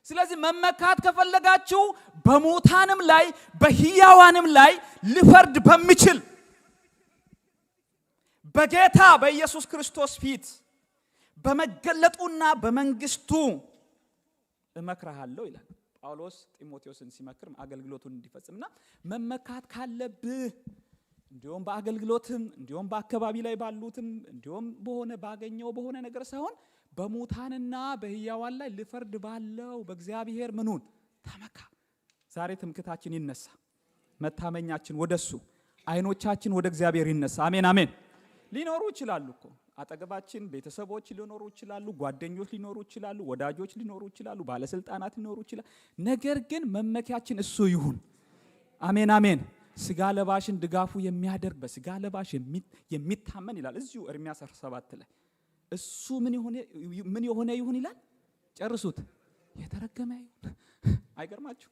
Speaker 1: ስለዚህ መመካት ከፈለጋችሁ በሙታንም ላይ በሕያዋንም ላይ ሊፈርድ በሚችል በጌታ በኢየሱስ ክርስቶስ ፊት በመገለጡና በመንግስቱ እመክርሃለሁ ይላል ጳውሎስ ጢሞቴዎስን ሲመክር አገልግሎቱን እንዲፈጽምና መመካት ካለብህ እንዲሁም በአገልግሎትም እንዲሁም በአካባቢ ላይ ባሉትም እንዲሁም ባገኘው በሆነ ነገር ሳይሆን በሙታንና በሕያዋን ላይ ሊፈርድ ባለው በእግዚአብሔር ምኑን ተመካ። ዛሬ ትምክታችን ይነሳ፣ መታመኛችን ወደሱ፣ አይኖቻችን ወደ እግዚአብሔር ይነሳ። አሜን አሜን። ሊኖሩ ይችላሉ እኮ አጠገባችን ቤተሰቦች ሊኖሩ ይችላሉ፣ ጓደኞች ሊኖሩ ይችላሉ፣ ወዳጆች ሊኖሩ ይችላሉ፣ ባለስልጣናት ሊኖሩ ይችላሉ። ነገር ግን መመኪያችን እሱ ይሁን። አሜን አሜን። ስጋ ለባሽን ድጋፉ የሚያደርግ በስጋ ለባሽ የሚታመን ይላል እዚሁ ኤርምያስ 7 ላይ። እሱ ምን የሆነ ይሁን ይላል። ጨርሱት። የተረገመ ይሁን። አይገርማችሁ?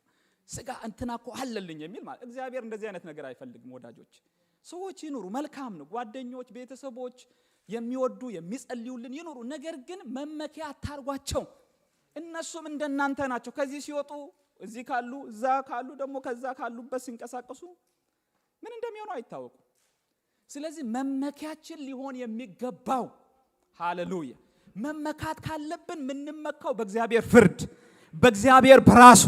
Speaker 1: ስጋ እንትና እኮ አለልኝ የሚል ማለት እግዚአብሔር እንደዚህ አይነት ነገር አይፈልግም። ወዳጆች ሰዎች ይኑሩ፣ መልካም ነው። ጓደኞች፣ ቤተሰቦች የሚወዱ የሚጸልዩልን ይኑሩ። ነገር ግን መመኪያ አታርጓቸው። እነሱም እንደናንተ ናቸው። ከዚህ ሲወጡ እዚህ ካሉ፣ እዛ ካሉ ደግሞ ከዛ ካሉበት ሲንቀሳቀሱ ምን እንደሚሆኑ አይታወቁም። ስለዚህ መመኪያችን ሊሆን የሚገባው ሃሌሉያ፣ መመካት ካለብን ምንመካው በእግዚአብሔር ፍርድ፣ በእግዚአብሔር በራሱ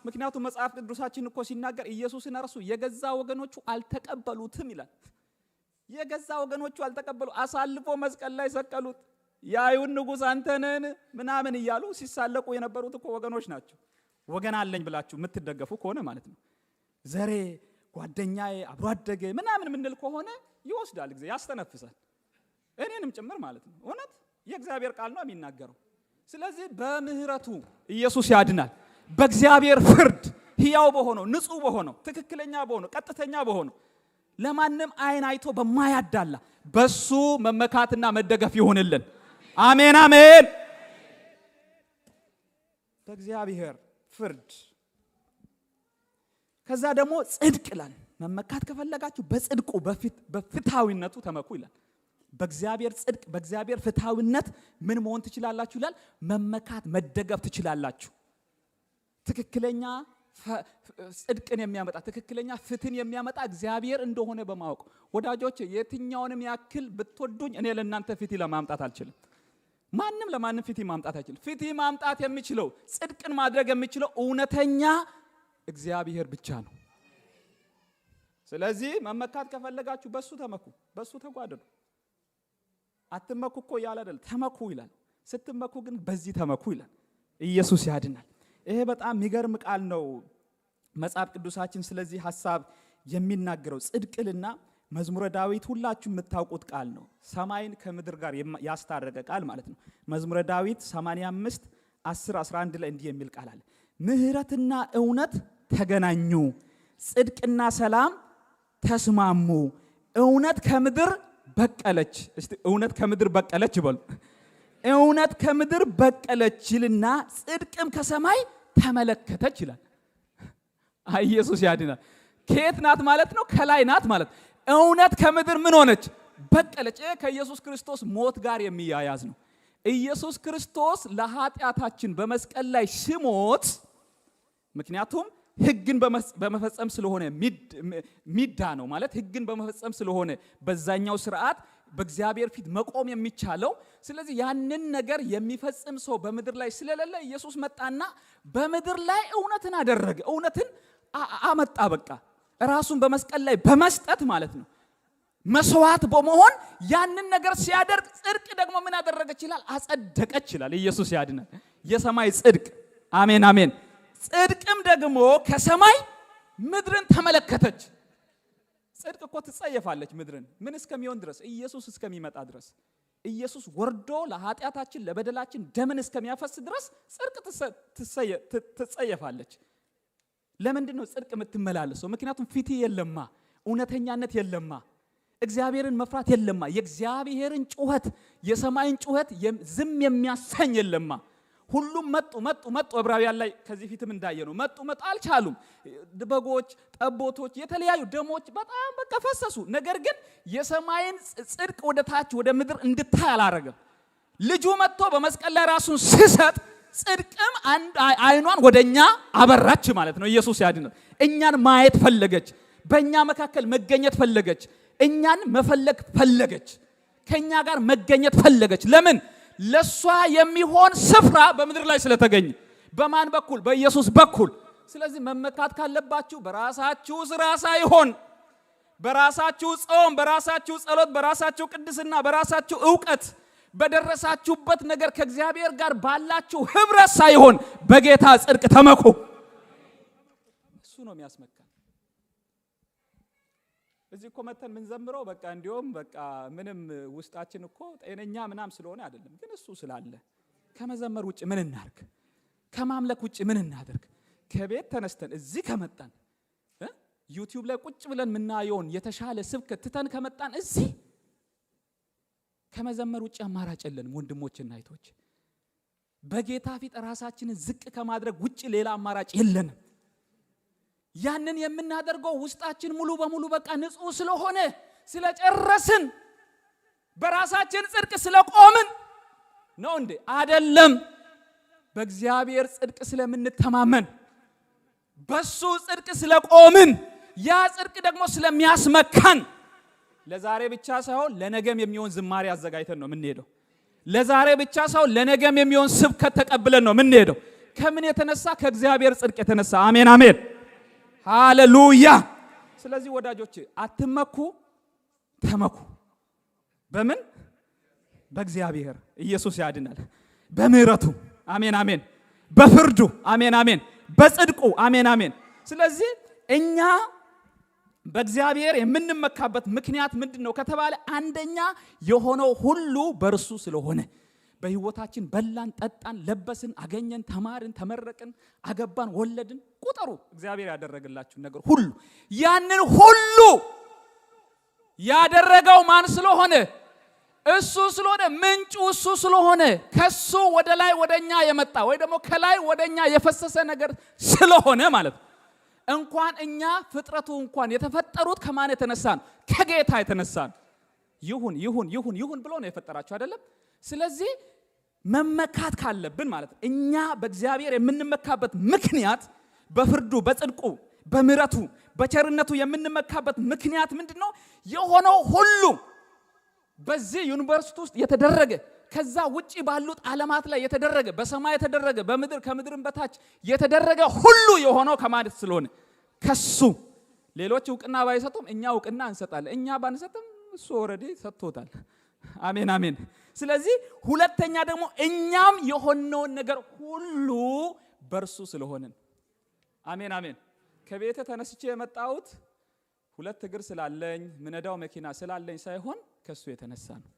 Speaker 1: ምክንያቱም መጽሐፍ ቅዱሳችን እኮ ሲናገር ኢየሱስን እርሱ የገዛ ወገኖቹ አልተቀበሉትም ይላል። የገዛ ወገኖቹ አልተቀበሉ፣ አሳልፎ መስቀል ላይ ሰቀሉት። የአይሁድ ንጉሥ አንተ ነህን ምናምን እያሉ ሲሳለቁ የነበሩት እኮ ወገኖች ናቸው። ወገን አለኝ ብላችሁ የምትደገፉ ከሆነ ማለት ነው ዘሬ፣ ጓደኛዬ፣ አብሮ አደገ ምናምን ምንል ከሆነ ይወስዳል ጊዜ ያስተነፍሳል፣ እኔንም ጭምር ማለት ነው። እውነት የእግዚአብሔር ቃል ነው የሚናገረው። ስለዚህ በምህረቱ ኢየሱስ ያድናል። በእግዚአብሔር ፍርድ ሕያው በሆነው ንጹህ በሆነው ትክክለኛ በሆነው ቀጥተኛ በሆነው ለማንም አይን አይቶ በማያዳላ በሱ መመካትና መደገፍ ይሆንልን። አሜን አሜን። በእግዚአብሔር ፍርድ ከዛ ደግሞ ጽድቅ ይላል። መመካት ከፈለጋችሁ በጽድቁ በፍትሃዊነቱ ተመኩ ይላል። በእግዚአብሔር ጽድቅ በእግዚአብሔር ፍትሃዊነት ምን መሆን ትችላላችሁ ይላል? መመካት መደገፍ ትችላላችሁ። ትክክለኛ ጽድቅን የሚያመጣ ትክክለኛ ፍትህን የሚያመጣ እግዚአብሔር እንደሆነ በማወቅ ወዳጆች፣ የትኛውንም ያክል ብትወዱኝ እኔ ለእናንተ ፍትህ ለማምጣት አልችልም። ማንም ለማንም ፍትህ ማምጣት አይችልም። ፍትህ ማምጣት የሚችለው ጽድቅን ማድረግ የሚችለው እውነተኛ እግዚአብሔር ብቻ ነው። ስለዚህ መመካት ከፈለጋችሁ በሱ ተመኩ፣ በሱ ተጓደዱ። አትመኩ እኮ ያለ አይደል፣ ተመኩ ይላል። ስትመኩ ግን በዚህ ተመኩ ይላል። ኢየሱስ ያድናል። ይሄ በጣም የሚገርም ቃል ነው። መጽሐፍ ቅዱሳችን ስለዚህ ሐሳብ የሚናገረው ጽድቅልና መዝሙረ ዳዊት ሁላችሁ የምታውቁት ቃል ነው። ሰማይን ከምድር ጋር ያስታረቀ ቃል ማለት ነው። መዝሙረ ዳዊት 85 10 11 ላይ እንዲህ የሚል ቃል አለ። ምህረትና እውነት ተገናኙ፣ ጽድቅና ሰላም ተስማሙ፣ እውነት ከምድር በቀለች። እስቲ እውነት ከምድር በቀለች ይበሉ። እውነት ከምድር በቀለች ይልና ጽድቅም ከሰማይ ተመለከተች ይላል። ኢየሱስ ያድናል። ከየት ናት ማለት ነው? ከላይ ናት ማለት። እውነት ከምድር ምን ሆነች? በቀለች። ከኢየሱስ ክርስቶስ ሞት ጋር የሚያያዝ ነው። ኢየሱስ ክርስቶስ ለኃጢአታችን በመስቀል ላይ ሲሞት፣ ምክንያቱም ሕግን በመፈጸም ስለሆነ ሚዳ ነው ማለት ሕግን በመፈጸም ስለሆነ በዛኛው ስርዓት በእግዚአብሔር ፊት መቆም የሚቻለው። ስለዚህ ያንን ነገር የሚፈጽም ሰው በምድር ላይ ስለሌለ ኢየሱስ መጣና በምድር ላይ እውነትን አደረገ። እውነትን አመጣ። በቃ ራሱን በመስቀል ላይ በመስጠት ማለት ነው፣ መስዋዕት በመሆን ያንን ነገር ሲያደርግ ጽድቅ ደግሞ ምን አደረገች ይላል? አጸደቀች ይላል። ኢየሱስ ያድናል። የሰማይ ጽድቅ። አሜን አሜን። ጽድቅም ደግሞ ከሰማይ ምድርን ተመለከተች። ጽድቅ እኮ ትጸየፋለች ምድርን ምን እስከሚሆን ድረስ? ኢየሱስ እስከሚመጣ ድረስ። ኢየሱስ ወርዶ ለኃጢአታችን ለበደላችን ደምን እስከሚያፈስ ድረስ ጽድቅ ትጸየፋለች። ለምንድን ነው ጽድቅ የምትመላለሰው? ምክንያቱም ፍትህ የለማ፣ እውነተኛነት የለማ፣ እግዚአብሔርን መፍራት የለማ፣ የእግዚአብሔርን ጩኸት የሰማይን ጩኸት ዝም የሚያሰኝ የለማ። ሁሉም መጡ። ዕብራውያን ላይ ከዚህ ፊትም እንዳየነው መጡ አልቻሉም። በጎች፣ ጠቦቶች፣ የተለያዩ ደሞች በጣም በቃ ፈሰሱ። ነገር ግን የሰማይን ጽድቅ ወደ ታች ወደ ምድር እንድታይ አላረገም። ልጁ መጥቶ በመስቀል ላይ ራሱን ሲሰጥ ጽድቅም አይኗን ወደኛ አበራች ማለት ነው። ኢየሱስ ያድናል። እኛን ማየት ፈለገች። በእኛ መካከል መገኘት ፈለገች። እኛን መፈለግ ፈለገች። ከኛ ጋር መገኘት ፈለገች። ለምን? ለሷ የሚሆን ስፍራ በምድር ላይ ስለተገኘ። በማን በኩል? በኢየሱስ በኩል። ስለዚህ መመካት ካለባችሁ በራሳችሁ ስራ ሳይሆን በራሳችሁ ጾም፣ በራሳችሁ ጸሎት፣ በራሳችሁ ቅድስና፣ በራሳችሁ ዕውቀት፣ በደረሳችሁበት ነገር ከእግዚአብሔር ጋር ባላችሁ ህብረት ሳይሆን በጌታ ጽድቅ ተመኩ። እሱ ነው የሚያስመካ። እዚህ እኮ መተን ምን ዘምረው በቃ እንዲያውም በቃ ምንም ውስጣችን እኮ ጤነኛ ምናም ስለሆነ አይደለም፣ ግን እሱ ስላለ ከመዘመር ውጭ ምን እናርግ? ከማምለክ ውጭ ምን እናደርግ? ከቤት ተነስተን እዚህ ከመጣን ዩቲዩብ ላይ ቁጭ ብለን ምናየውን የተሻለ ስብከት ትተን ከመጣን እዚህ ከመዘመር ውጭ አማራጭ የለንም። ወንድሞችና እህቶች በጌታ ፊት ራሳችንን ዝቅ ከማድረግ ውጭ ሌላ አማራጭ የለንም። ያንን የምናደርገው ውስጣችን ሙሉ በሙሉ በቃ ንጹህ ስለሆነ ስለጨረስን በራሳችን ጽድቅ ስለቆምን ነው እንዴ? አይደለም። በእግዚአብሔር ጽድቅ ስለምንተማመን በሱ ጽድቅ ስለቆምን ያ ጽድቅ ደግሞ ስለሚያስመካን ለዛሬ ብቻ ሳይሆን ለነገም የሚሆን ዝማሬ አዘጋጅተን ነው የምንሄደው። ለዛሬ ብቻ ሳይሆን ለነገም የሚሆን ስብከት ተቀብለን ነው የምንሄደው። ከምን የተነሳ? ከእግዚአብሔር ጽድቅ የተነሳ። አሜን አሜን ሃሌሉያ። ስለዚህ ወዳጆች አትመኩ፣ ተመኩ። በምን? በእግዚአብሔር። ኢየሱስ ያድናል። በምህረቱ አሜን አሜን፣ በፍርዱ አሜን አሜን፣ በጽድቁ አሜን አሜን። ስለዚህ እኛ በእግዚአብሔር የምንመካበት ምክንያት ምንድነው ከተባለ አንደኛ የሆነው ሁሉ በእርሱ ስለሆነ በህይወታችን በላን፣ ጠጣን፣ ለበስን፣ አገኘን፣ ተማርን፣ ተመረቅን፣ አገባን፣ ወለድን፣ ቁጠሩ እግዚአብሔር ያደረገላችሁ ነገር ሁሉ። ያንን ሁሉ ያደረገው ማን ስለሆነ? እሱ ስለሆነ፣ ምንጩ እሱ ስለሆነ፣ ከሱ ወደ ላይ ወደኛ የመጣ ወይ ደግሞ ከላይ ወደኛ የፈሰሰ ነገር ስለሆነ ማለት ነው። እንኳን እኛ ፍጥረቱ እንኳን የተፈጠሩት ከማን የተነሳ ነው? ከጌታ የተነሳ ነው። ይሁን ይሁን ይሁን ይሁን ብሎ ነው የፈጠራቸው አይደለም? ስለዚህ መመካት ካለብን ማለት ነው እኛ በእግዚአብሔር የምንመካበት ምክንያት በፍርዱ፣ በጽድቁ፣ በምህረቱ፣ በቸርነቱ የምንመካበት ምክንያት ምንድነው? የሆነው ሁሉ በዚህ ዩኒቨርሲቲ ውስጥ የተደረገ ከዛ ውጪ ባሉት ዓለማት ላይ የተደረገ በሰማይ የተደረገ በምድር ከምድርም በታች የተደረገ ሁሉ የሆነው ከማለት ስለሆነ ከሱ ሌሎች እውቅና ባይሰጡም እኛ እውቅና እንሰጣለን። እኛ ባንሰጥም እሱ ኦሬዲ ሰጥቶታል። አሜን አሜን። ስለዚህ ሁለተኛ ደግሞ እኛም የሆነውን ነገር ሁሉ በርሱ ስለሆነን አሜን አሜን። ከቤተ ተነስቼ የመጣሁት ሁለት እግር ስላለኝ ምነዳው መኪና ስላለኝ ሳይሆን ከሱ የተነሳ ነው።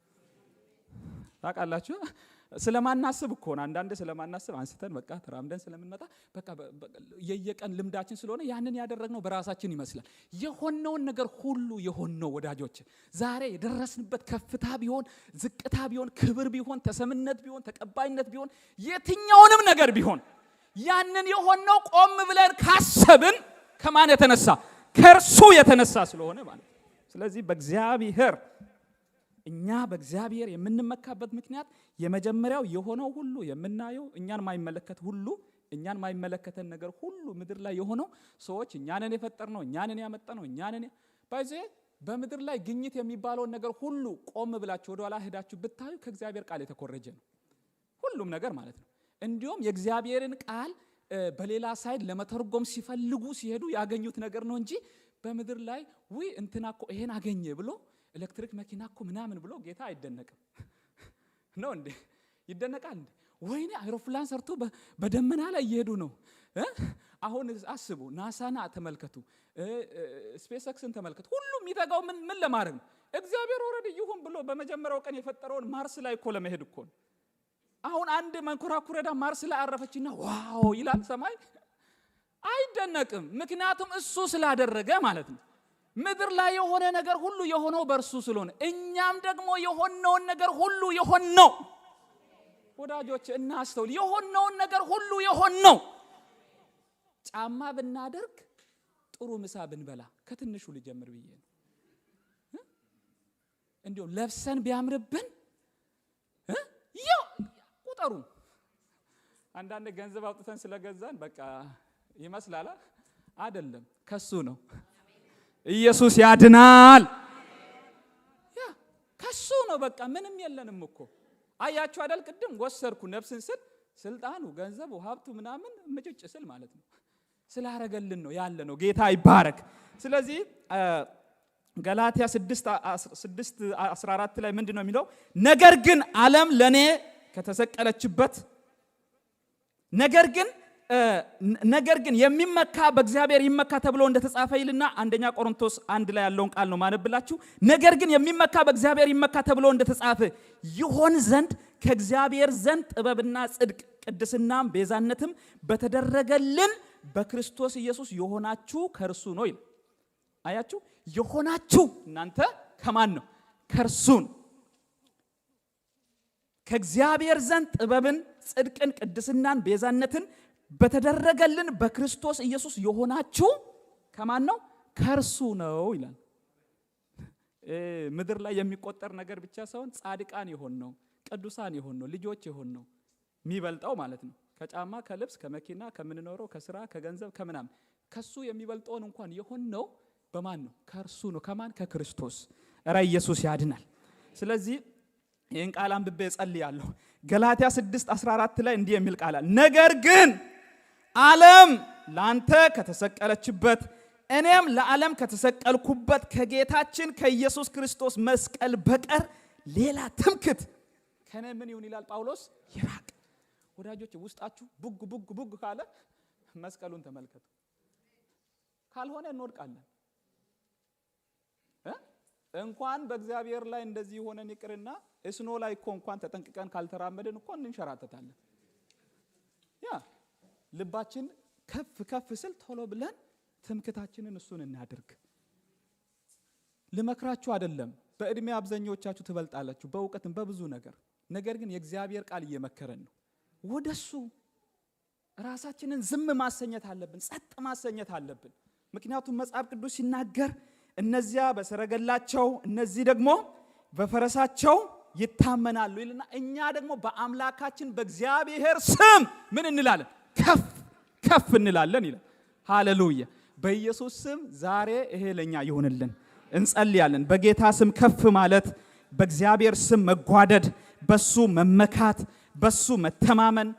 Speaker 1: ታውቃላችሁ ስለማናስብ እኮ ነው። አንዳንዴ ስለማናስብ አንስተን በቃ ተራምደን ስለምንመጣ በቃ የየቀን ልምዳችን ስለሆነ ያንን ያደረግነው በራሳችን ይመስላል። የሆነውን ነገር ሁሉ የሆነው ወዳጆች ዛሬ የደረስንበት ከፍታ ቢሆን ዝቅታ ቢሆን ክብር ቢሆን ተሰምነት ቢሆን ተቀባይነት ቢሆን የትኛውንም ነገር ቢሆን ያንን የሆነው ቆም ብለን ካሰብን ከማን የተነሳ? ከእርሱ የተነሳ ስለሆነ ማለት ነው። ስለዚህ በእግዚአብሔር እኛ በእግዚአብሔር የምንመካበት ምክንያት የመጀመሪያው የሆነው ሁሉ የምናየው እኛን ማይመለከት ሁሉ እኛን ማይመለከተን ነገር ሁሉ ምድር ላይ የሆነው ሰዎች እኛንን የፈጠርነው እኛንን ያመጣነው እኛንን ባይዘ በምድር ላይ ግኝት የሚባለውን ነገር ሁሉ ቆም ብላችሁ ወደ ኋላ ሄዳችሁ ብታዩ ከእግዚአብሔር ቃል የተኮረጀ ነው ሁሉም ነገር ማለት ነው። እንዲሁም የእግዚአብሔርን ቃል በሌላ ሳይድ ለመተርጎም ሲፈልጉ ሲሄዱ ያገኙት ነገር ነው እንጂ በምድር ላይ እንትና እኮ ይሄን አገኘ ብሎ ኤሌክትሪክ መኪና እኮ ምናምን ብሎ ጌታ አይደነቅም ነው እንዴ? ይደነቃል እንዴ? ወይኔ አይሮፕላን ሰርቶ በደመና ላይ እየሄዱ ነው። አሁን አስቡ፣ ናሳና ተመልከቱ፣ ስፔስኤክስን ተመልከቱ። ሁሉም የሚተጋው ምን ለማድረግ ነው? እግዚአብሔር ኦሬዲ ይሁን ብሎ በመጀመሪያው ቀን የፈጠረውን ማርስ ላይ እኮ ለመሄድ እኮ ነው። አሁን አንድ መንኮራኩረዳ ማርስ ላይ አረፈችና ዋው ይላል ሰማይ? አይደነቅም። ምክንያቱም እሱ ስላደረገ ማለት ነው። ምድር ላይ የሆነ ነገር ሁሉ የሆነው በእርሱ ስለሆነ እኛም ደግሞ የሆነውን ነገር ሁሉ የሆነው ወዳጆች እናስተውል። የሆነውን ነገር ሁሉ የሆነው ጫማ ብናደርግ ጥሩ ምሳ ብንበላ ከትንሹ ልጀምር ብዬ ነው። እንዲሁ ለብሰን ቢያምርብን ቁጠሩ። አንዳንድ ገንዘብ አውጥተን ስለገዛን በቃ ይመስላል አይደለም፣ ከሱ ነው። ኢየሱስ ያድናል። ከሱ ነው በቃ ምንም የለንም እኮ አያችሁ አይደል? ቅድም ወሰርኩ ነፍስን ስል ስልጣኑ፣ ገንዘቡ፣ ሀብቱ ምናምን ምጭጭ ስል ማለት ነው ስላረገልን ነው ያለ ነው። ጌታ ይባረክ። ስለዚህ ገላትያ 6:14 ላይ ምንድነው የሚለው? ነገር ግን ዓለም ለኔ ከተሰቀለችበት ነገር ግን የሚመካ በእግዚአብሔር ይመካ ተብሎ እንደተጻፈ ይልና አንደኛ ቆሮንቶስ 1 ላይ ያለውን ቃል ነው ማነብላችሁ። ነገር ግን የሚመካ በእግዚአብሔር ይመካ ተብሎ እንደተጻፈ ይሆን ዘንድ ከእግዚአብሔር ዘንድ ጥበብና ጽድቅ ቅድስናም ቤዛነትም በተደረገልን በክርስቶስ ኢየሱስ የሆናችሁ ከእርሱ ነው ይላል። አያችሁ፣ የሆናችሁ እናንተ ከማን ነው? ከእርሱ ነው። ከእግዚአብሔር ዘንድ ጥበብን፣ ጽድቅን፣ ቅድስናን፣ ቤዛነትን በተደረገልን በክርስቶስ ኢየሱስ የሆናችሁ ከማን ነው? ከእርሱ ነው ይላል። ምድር ላይ የሚቆጠር ነገር ብቻ ሳይሆን ጻድቃን የሆን ነው፣ ቅዱሳን የሆን ነው፣ ልጆች የሆን ነው የሚበልጠው ማለት ነው። ከጫማ፣ ከልብስ፣ ከመኪና፣ ከምንኖረው፣ ከስራ፣ ከገንዘብ፣ ከምናምን ከሱ የሚበልጠውን እንኳን የሆን ነው በማን ነው? ከእርሱ ነው። ከማን? ከክርስቶስ። ኧረ ኢየሱስ ያድናል። ስለዚህ ይህን ቃል አንብቤ ጸልያለሁ። ገላትያ 6:14 ላይ እንዲህ የሚል ቃል አለ። ነገር ግን ዓለም ላንተ ከተሰቀለችበት እኔም ለዓለም ከተሰቀልኩበት ከጌታችን ከኢየሱስ ክርስቶስ መስቀል በቀር ሌላ ትምክት ከኔ ምን ይሁን ይላል ጳውሎስ ይራቅ። ወዳጆች ውስጣችሁ ቡግ ቡግ ቡግ ካለ መስቀሉን ተመልከቱ። ካልሆነ እንወድቃለን። እንኳን በእግዚአብሔር ላይ እንደዚህ ሆነን ይቅርና እስኖ ላይ እንኳን ተጠንቅቀን ካልተራመድን እንኳን እንሸራተታለን። ልባችን ከፍ ከፍ ስል ቶሎ ብለን ትምክታችንን እሱን እናድርግ። ልመክራችሁ አይደለም። በእድሜ አብዛኞቻችሁ ትበልጣላችሁ በእውቀትም በብዙ ነገር። ነገር ግን የእግዚአብሔር ቃል እየመከረን ነው። ወደሱ ራሳችንን ዝም ማሰኘት አለብን፣ ጸጥ ማሰኘት አለብን። ምክንያቱም መጽሐፍ ቅዱስ ሲናገር እነዚያ በሰረገላቸው እነዚህ ደግሞ በፈረሳቸው ይታመናሉ ይልና እኛ ደግሞ በአምላካችን በእግዚአብሔር ስም ምን እንላለን? ከፍ ከፍ እንላለን ይላል። ሃሌሉያ! በኢየሱስ ስም ዛሬ ይሄ ለኛ ይሁንልን። እንጸልያለን። በጌታ ስም ከፍ ማለት፣ በእግዚአብሔር ስም መጓደድ፣ በሱ መመካት፣ በሱ መተማመን፣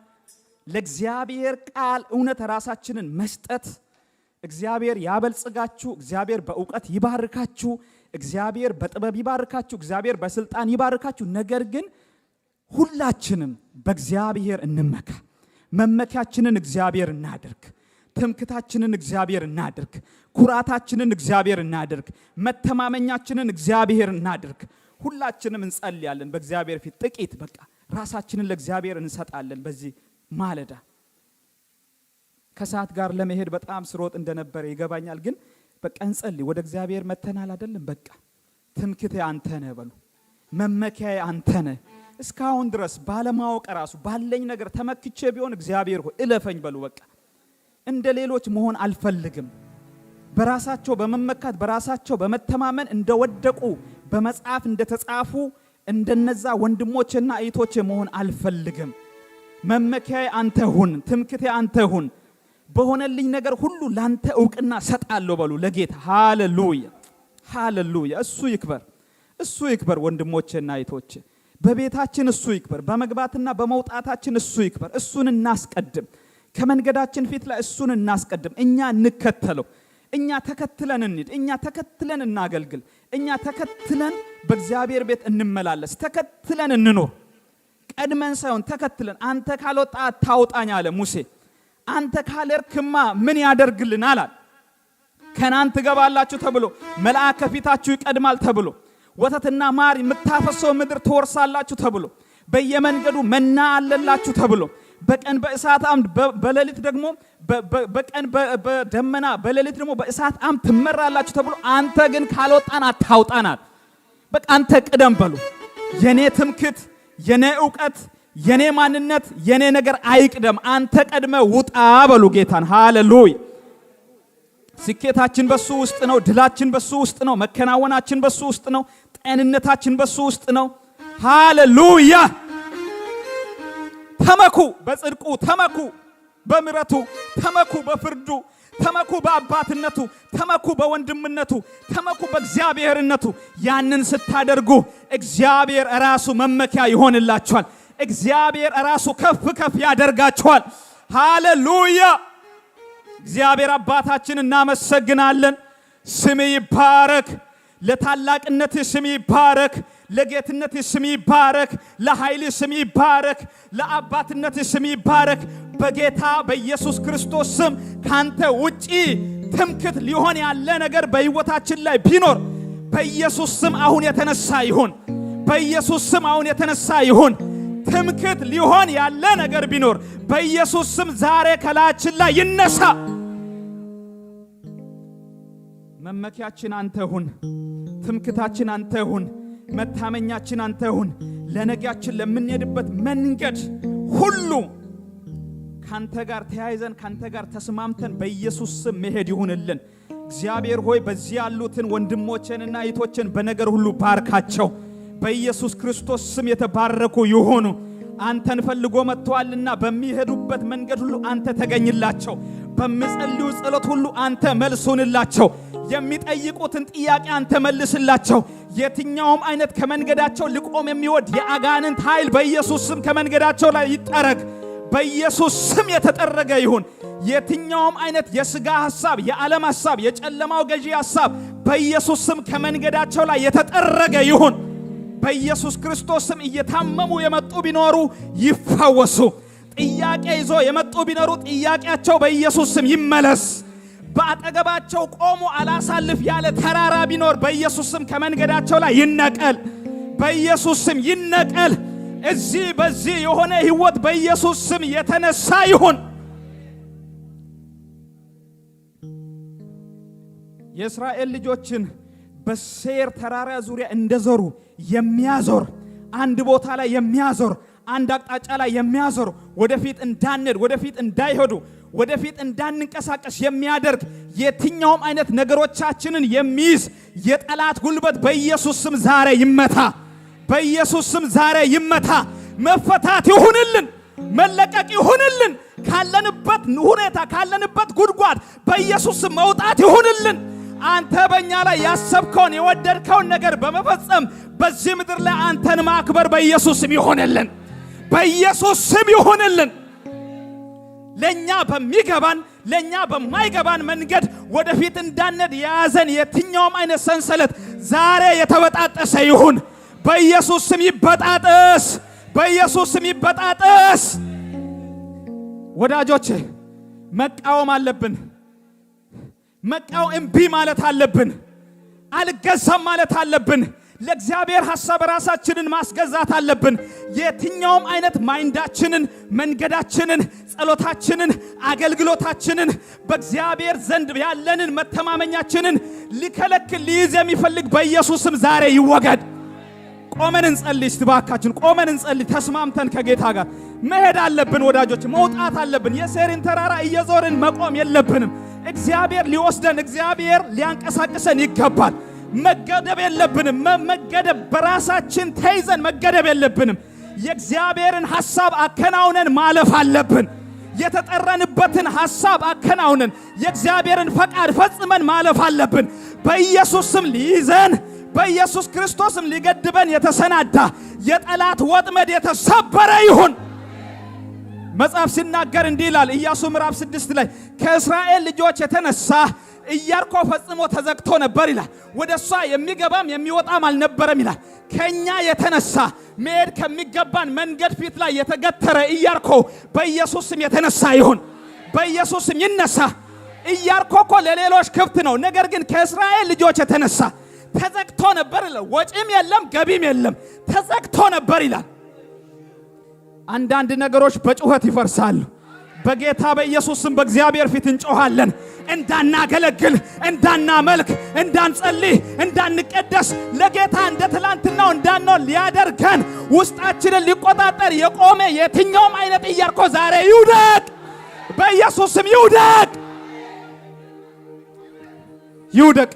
Speaker 1: ለእግዚአብሔር ቃል እውነት ራሳችንን መስጠት። እግዚአብሔር ያበልጽጋችሁ፣ እግዚአብሔር በእውቀት ይባርካችሁ፣ እግዚአብሔር በጥበብ ይባርካችሁ፣ እግዚአብሔር በስልጣን ይባርካችሁ። ነገር ግን ሁላችንም በእግዚአብሔር እንመካ። መመኪያችንን እግዚአብሔር እናድርግ። ትምክታችንን እግዚአብሔር እናድርግ። ኩራታችንን እግዚአብሔር እናድርግ። መተማመኛችንን እግዚአብሔር እናድርግ። ሁላችንም እንጸልያለን በእግዚአብሔር ፊት ጥቂት በቃ ራሳችንን ለእግዚአብሔር እንሰጣለን። በዚህ ማለዳ ከሰዓት ጋር ለመሄድ በጣም ስሮጥ እንደነበረ ይገባኛል። ግን በቃ እንጸልይ። ወደ እግዚአብሔር መተናል አይደለም። በቃ ትምክቴ አንተ ነህ በሉ። መመኪያዬ አንተ ነህ። እስካሁን ድረስ ባለማወቅ ራሱ ባለኝ ነገር ተመክቼ ቢሆን እግዚአብሔር ሆይ እለፈኝ በሉ። በቃ እንደ ሌሎች መሆን አልፈልግም። በራሳቸው በመመካት በራሳቸው በመተማመን እንደወደቁ በመጽሐፍ እንደተጻፉ እንደነዛ ወንድሞችና እህቶች መሆን አልፈልግም። መመኪያዬ አንተ ሁን፣ ትምክቴ አንተ ሁን። በሆነልኝ ነገር ሁሉ ላንተ ዕውቅና ሰጣለሁ በሉ ለጌታ። ሃሌሉያ ሃሌሉያ! እሱ ይክበር፣ እሱ ይክበር። ወንድሞቼና እህቶቼ በቤታችን እሱ ይክበር፣ በመግባትና በመውጣታችን እሱ ይክበር። እሱን እናስቀድም። ከመንገዳችን ፊት ላይ እሱን እናስቀድም። እኛ እንከተለው። እኛ ተከትለን እንሂድ። እኛ ተከትለን እናገልግል። እኛ ተከትለን በእግዚአብሔር ቤት እንመላለስ። ተከትለን እንኖር። ቀድመን ሳይሆን ተከትለን። አንተ ካልወጣ አታውጣኝ አለ ሙሴ። አንተ ካልርክማ ምን ያደርግልናል አለ። ከናን ትገባላችሁ ተብሎ መልአክ ከፊታችሁ ይቀድማል ተብሎ ወተትና ማር የምታፈሰው ምድር ትወርሳላችሁ ተብሎ በየመንገዱ መና አለላችሁ ተብሎ በቀን በእሳት አምድ በሌሊት ደግሞ በቀን በደመና በሌሊት ደግሞ በእሳት አምድ ትመራላችሁ ተብሎ አንተ ግን ካልወጣን አታውጣናል። በቃ አንተ ቅደም በሉ። የኔ ትምክት፣ የኔ ዕውቀት፣ የኔ ማንነት፣ የኔ ነገር አይቅደም። አንተ ቀድመ ውጣ በሉ ጌታን። ሃሌሉያ! ስኬታችን በሱ ውስጥ ነው። ድላችን በሱ ውስጥ ነው። መከናወናችን በሱ ውስጥ ነው። ጤንነታችን በሱ ውስጥ ነው። ሃሌሉያ! ተመኩ በጽድቁ፣ ተመኩ በምሕረቱ፣ ተመኩ በፍርዱ፣ ተመኩ በአባትነቱ፣ ተመኩ በወንድምነቱ፣ ተመኩ በእግዚአብሔርነቱ። ያንን ስታደርጉ እግዚአብሔር ራሱ መመኪያ ይሆንላችኋል። እግዚአብሔር ራሱ ከፍ ከፍ ያደርጋችኋል። ሃሌሉያ! እግዚአብሔር አባታችን እናመሰግናለን። ስም ይባረክ። ለታላቅነት ስም ይባረክ። ለጌትነት ስም ይባረክ። ለኃይል ስም ይባረክ። ለአባትነት ስም ይባረክ። በጌታ በኢየሱስ ክርስቶስ ስም ካንተ ውጪ ትምክት ሊሆን ያለ ነገር በሕይወታችን ላይ ቢኖር በኢየሱስ ስም አሁን የተነሳ ይሁን። በኢየሱስ ስም አሁን የተነሳ ይሁን። ትምክት ሊሆን ያለ ነገር ቢኖር በኢየሱስ ስም ዛሬ ከላያችን ላይ ይነሳ። መመኪያችን አንተ ሁን። ትምክታችን አንተ ሁን። መታመኛችን አንተ ሁን። ለነገያችን ለምንሄድበት መንገድ ሁሉ ካንተ ጋር ተያይዘን ካንተ ጋር ተስማምተን በኢየሱስ ስም መሄድ ይሁንልን። እግዚአብሔር ሆይ በዚህ ያሉትን ወንድሞችንና እህቶችን በነገር ሁሉ ባርካቸው። በኢየሱስ ክርስቶስ ስም የተባረኩ ይሁኑ። አንተን ፈልጎ መጥተዋልና በሚሄዱበት መንገድ ሁሉ አንተ ተገኝላቸው። በሚጸልዩ ጸሎት ሁሉ አንተ መልሱንላቸው። የሚጠይቁትን ጥያቄ አንተ መልስላቸው። የትኛውም አይነት ከመንገዳቸው ሊቆም የሚወድ የአጋንንት ኃይል በኢየሱስ ስም ከመንገዳቸው ላይ ይጠረግ። በኢየሱስ ስም የተጠረገ ይሁን። የትኛውም አይነት የሥጋ ሐሳብ፣ የዓለም ሐሳብ፣ የጨለማው ገዢ ሐሳብ በኢየሱስ ስም ከመንገዳቸው ላይ የተጠረገ ይሁን። በኢየሱስ ክርስቶስ ስም እየታመሙ የመጡ ቢኖሩ ይፈወሱ። ጥያቄ ይዞ የመጡ ቢኖሩ ጥያቄያቸው በኢየሱስ ስም ይመለስ። በአጠገባቸው ቆሞ አላሳልፍ ያለ ተራራ ቢኖር በኢየሱስ ስም ከመንገዳቸው ላይ ይነቀል። በኢየሱስ ስም ይነቀል። እዚህ በዚህ የሆነ ሕይወት በኢየሱስ ስም የተነሳ ይሁን። የእስራኤል ልጆችን በሴር ተራራ ዙሪያ እንደዞሩ የሚያዞር አንድ ቦታ ላይ የሚያዞር አንድ አቅጣጫ ላይ የሚያዞር ወደፊት እንዳንሄድ ወደፊት እንዳይሄዱ ወደፊት እንዳንንቀሳቀስ የሚያደርግ የትኛውም አይነት ነገሮቻችንን የሚይዝ የጠላት ጉልበት በኢየሱስ ስም ዛሬ ይመታ። በኢየሱስ ስም ዛሬ ይመታ። መፈታት ይሁንልን፣ መለቀቅ ይሁንልን። ካለንበት ሁኔታ ካለንበት ጉድጓድ በኢየሱስ ስም መውጣት ይሁንልን። አንተ በእኛ ላይ ያሰብከውን የወደድከውን ነገር በመፈጸም በዚህ ምድር ላይ አንተን ማክበር በኢየሱስ ስም ይሁንልን። በኢየሱስ ስም ይሁንልን። ለኛ በሚገባን ለኛ በማይገባን መንገድ ወደፊት እንዳንሄድ የያዘን የትኛውም አይነት ሰንሰለት ዛሬ የተበጣጠሰ ይሁን። በኢየሱስ ስም ይበጣጠስ። በኢየሱስ ስም ይበጣጠስ። ወዳጆቼ መቃወም አለብን። መቃወም እምቢ ማለት አለብን። አልገዛም ማለት አለብን። ለእግዚአብሔር ሐሳብ ራሳችንን ማስገዛት አለብን። የትኛውም አይነት ማይንዳችንን፣ መንገዳችንን፣ ጸሎታችንን፣ አገልግሎታችንን በእግዚአብሔር ዘንድ ያለንን መተማመኛችንን ሊከለክል ሊይዝ የሚፈልግ በኢየሱስ ስም ዛሬ ይወገድ። ቆመን እንጸልይ። እስቲ ባካችን ቆመን እንጸልይ። ተስማምተን ከጌታ ጋር መሄድ አለብን። ወዳጆች መውጣት አለብን። የሴሪን ተራራ እየዞርን መቆም የለብንም። እግዚአብሔር ሊወስደን፣ እግዚአብሔር ሊያንቀሳቅሰን ይገባል። መገደብ የለብንም። መገደብ በራሳችን ተይዘን መገደብ የለብንም። የእግዚአብሔርን ሐሳብ አከናውነን ማለፍ አለብን። የተጠረንበትን ሐሳብ አከናውነን የእግዚአብሔርን ፈቃድ ፈጽመን ማለፍ አለብን። በኢየሱስ ስም ሊይዘን በኢየሱስ ክርስቶስም ሊገድበን የተሰናዳ የጠላት ወጥመድ የተሰበረ ይሁን። መጽሐፍ ሲናገር እንዲህ ይላል ኢያሱ ምዕራፍ 6 ላይ ከእስራኤል ልጆች የተነሳ ኢያሪኮ ፈጽሞ ተዘግቶ ነበር ይላል። ወደሷ የሚገባም የሚወጣም አልነበረም ይላል። ከኛ የተነሳ መሄድ ከሚገባን መንገድ ፊት ላይ የተገተረ ኢያሪኮ በኢየሱስ ስም የተነሳ ይሁን። በኢየሱስ ስም ይነሳ። ኢያሪኮ እኮ ለሌሎች ክፍት ነው። ነገር ግን ከእስራኤል ልጆች የተነሳ ተዘግቶ ነበር ይላል። ወጪም የለም ገቢም የለም፣ ተዘግቶ ነበር ይላል። አንዳንድ ነገሮች በጩኸት ይፈርሳሉ። በጌታ በኢየሱስ ስም በእግዚአብሔር ፊት እንጮሃለን። እንዳናገለግል፣ እንዳናመልክ፣ እንዳንጸልይ፣ እንዳንቀደስ ለጌታ እንደ ትላንትናው እንዳንሆን ሊያደርገን ውስጣችንን ሊቆጣጠር የቆመ የትኛውም አይነት ኢያሪኮ ዛሬ ይውደቅ። በኢየሱስ ስም ይውደቅ፣ ይውደቅ።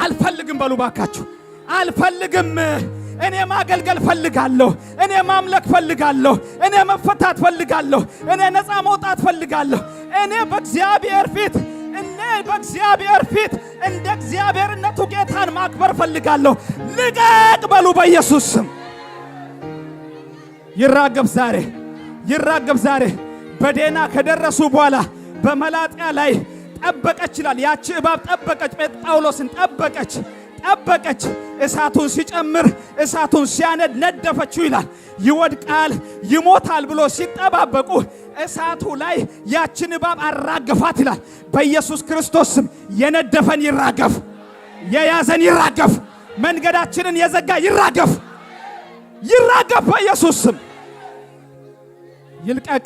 Speaker 1: አልፈልግም በሉ ባካችሁ። አልፈልግም። እኔ ማገልገል ፈልጋለሁ። እኔ ማምለክ ፈልጋለሁ። እኔ መፈታት ፈልጋለሁ። እኔ ነፃ መውጣት ፈልጋለሁ። እኔ በእግዚአብሔር ፊት እንደ እግዚአብሔርነቱ ጌታን ማክበር ፈልጋለሁ። ልቀቅ በሉ በኢየሱስ ስም። ይራገብ ዛሬ፣ ይራገብ ዛሬ። በዴና ከደረሱ በኋላ በመላጥያ ላይ ጠበቀች ይላል። ያቺ እባብ ጠበቀች፣ ጳውሎስን ጠበቀች። እሳቱን ሲጨምር እሳቱን ሲያነድ ነደፈችው ይላል። ይወድቃል ይሞታል ብሎ ሲጠባበቁ እሳቱ ላይ ያችን እባብ አራገፋት ይላል። በኢየሱስ ክርስቶስ ስም የነደፈን ይራገፍ፣ የያዘን ይራገፍ፣ መንገዳችንን የዘጋ ይራገፍ፣ ይራገፍ። በኢየሱስ ስም ይልቀቅ።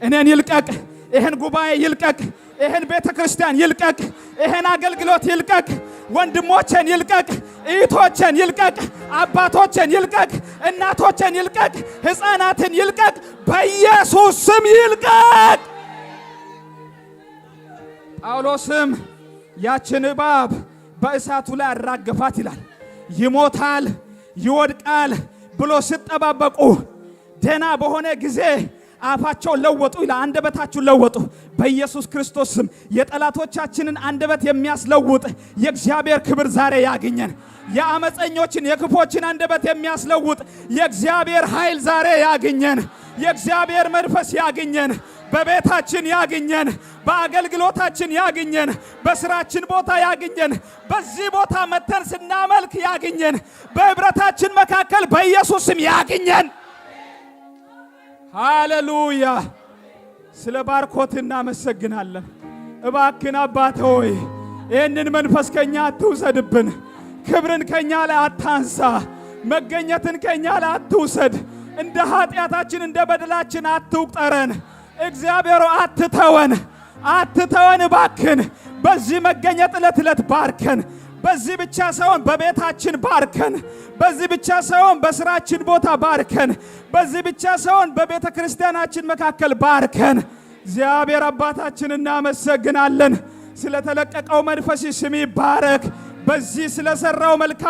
Speaker 1: እኔን ይልቀቅ። ይሄን ጉባኤ ይልቀቅ። ይሄን ቤተ ክርስቲያን ይልቀቅ። ይሄን አገልግሎት ይልቀቅ። ወንድሞቼን ይልቀቅ። እህቶቼን ይልቀቅ። አባቶቼን ይልቀቅ። እናቶቼን ይልቀቅ። ሕፃናትን ይልቀቅ። በኢየሱስ ስም ይልቀቅ። ጳውሎስም ያችን እባብ በእሳቱ ላይ አራገፋት ይላል። ይሞታል ይወድቃል ብሎ ሲጠባበቁ ደህና በሆነ ጊዜ አፋቸው ለወጡ ይላል። አንደበታችሁ ለወጡ በኢየሱስ ክርስቶስ ስም። የጠላቶቻችንን አንደበት የሚያስለውጥ የእግዚአብሔር ክብር ዛሬ ያግኘን። የአመፀኞችን የክፎችን አንደበት የሚያስለውጥ የእግዚአብሔር ኃይል ዛሬ ያግኘን። የእግዚአብሔር መንፈስ ያግኘን። በቤታችን ያግኘን፣ በአገልግሎታችን ያግኘን፣ በስራችን ቦታ ያግኘን፣ በዚህ ቦታ መተን ስናመልክ ያግኘን፣ በህብረታችን መካከል በኢየሱስ ስም ያግኘን። ሃሌሉያ። ስለ ባርኮት እናመሰግናለን። እባክን አባት ሆይ ይህንን መንፈስ ከኛ አትውሰድብን። ክብርን ከኛ ላይ አታንሳ። መገኘትን ከኛ ላይ አትውሰድ። እንደ ኃጢአታችን እንደ በደላችን አትቁጠረን። እግዚአብሔር አትተወን እባክን። በዚህ መገኘት ዕለት ዕለት ባርከን። በዚህ ብቻ ሳይሆን በቤታችን ባርከን። በዚህ ብቻ ሳይሆን በስራችን ቦታ ባርከን። በዚህ ብቻ ሳይሆን በቤተ ክርስቲያናችን መካከል ባርከን። እግዚአብሔር አባታችን እናመሰግናለን። ስለተለቀቀው መንፈስ ስም ይባረክ። በዚህ ስለሰራው መልካም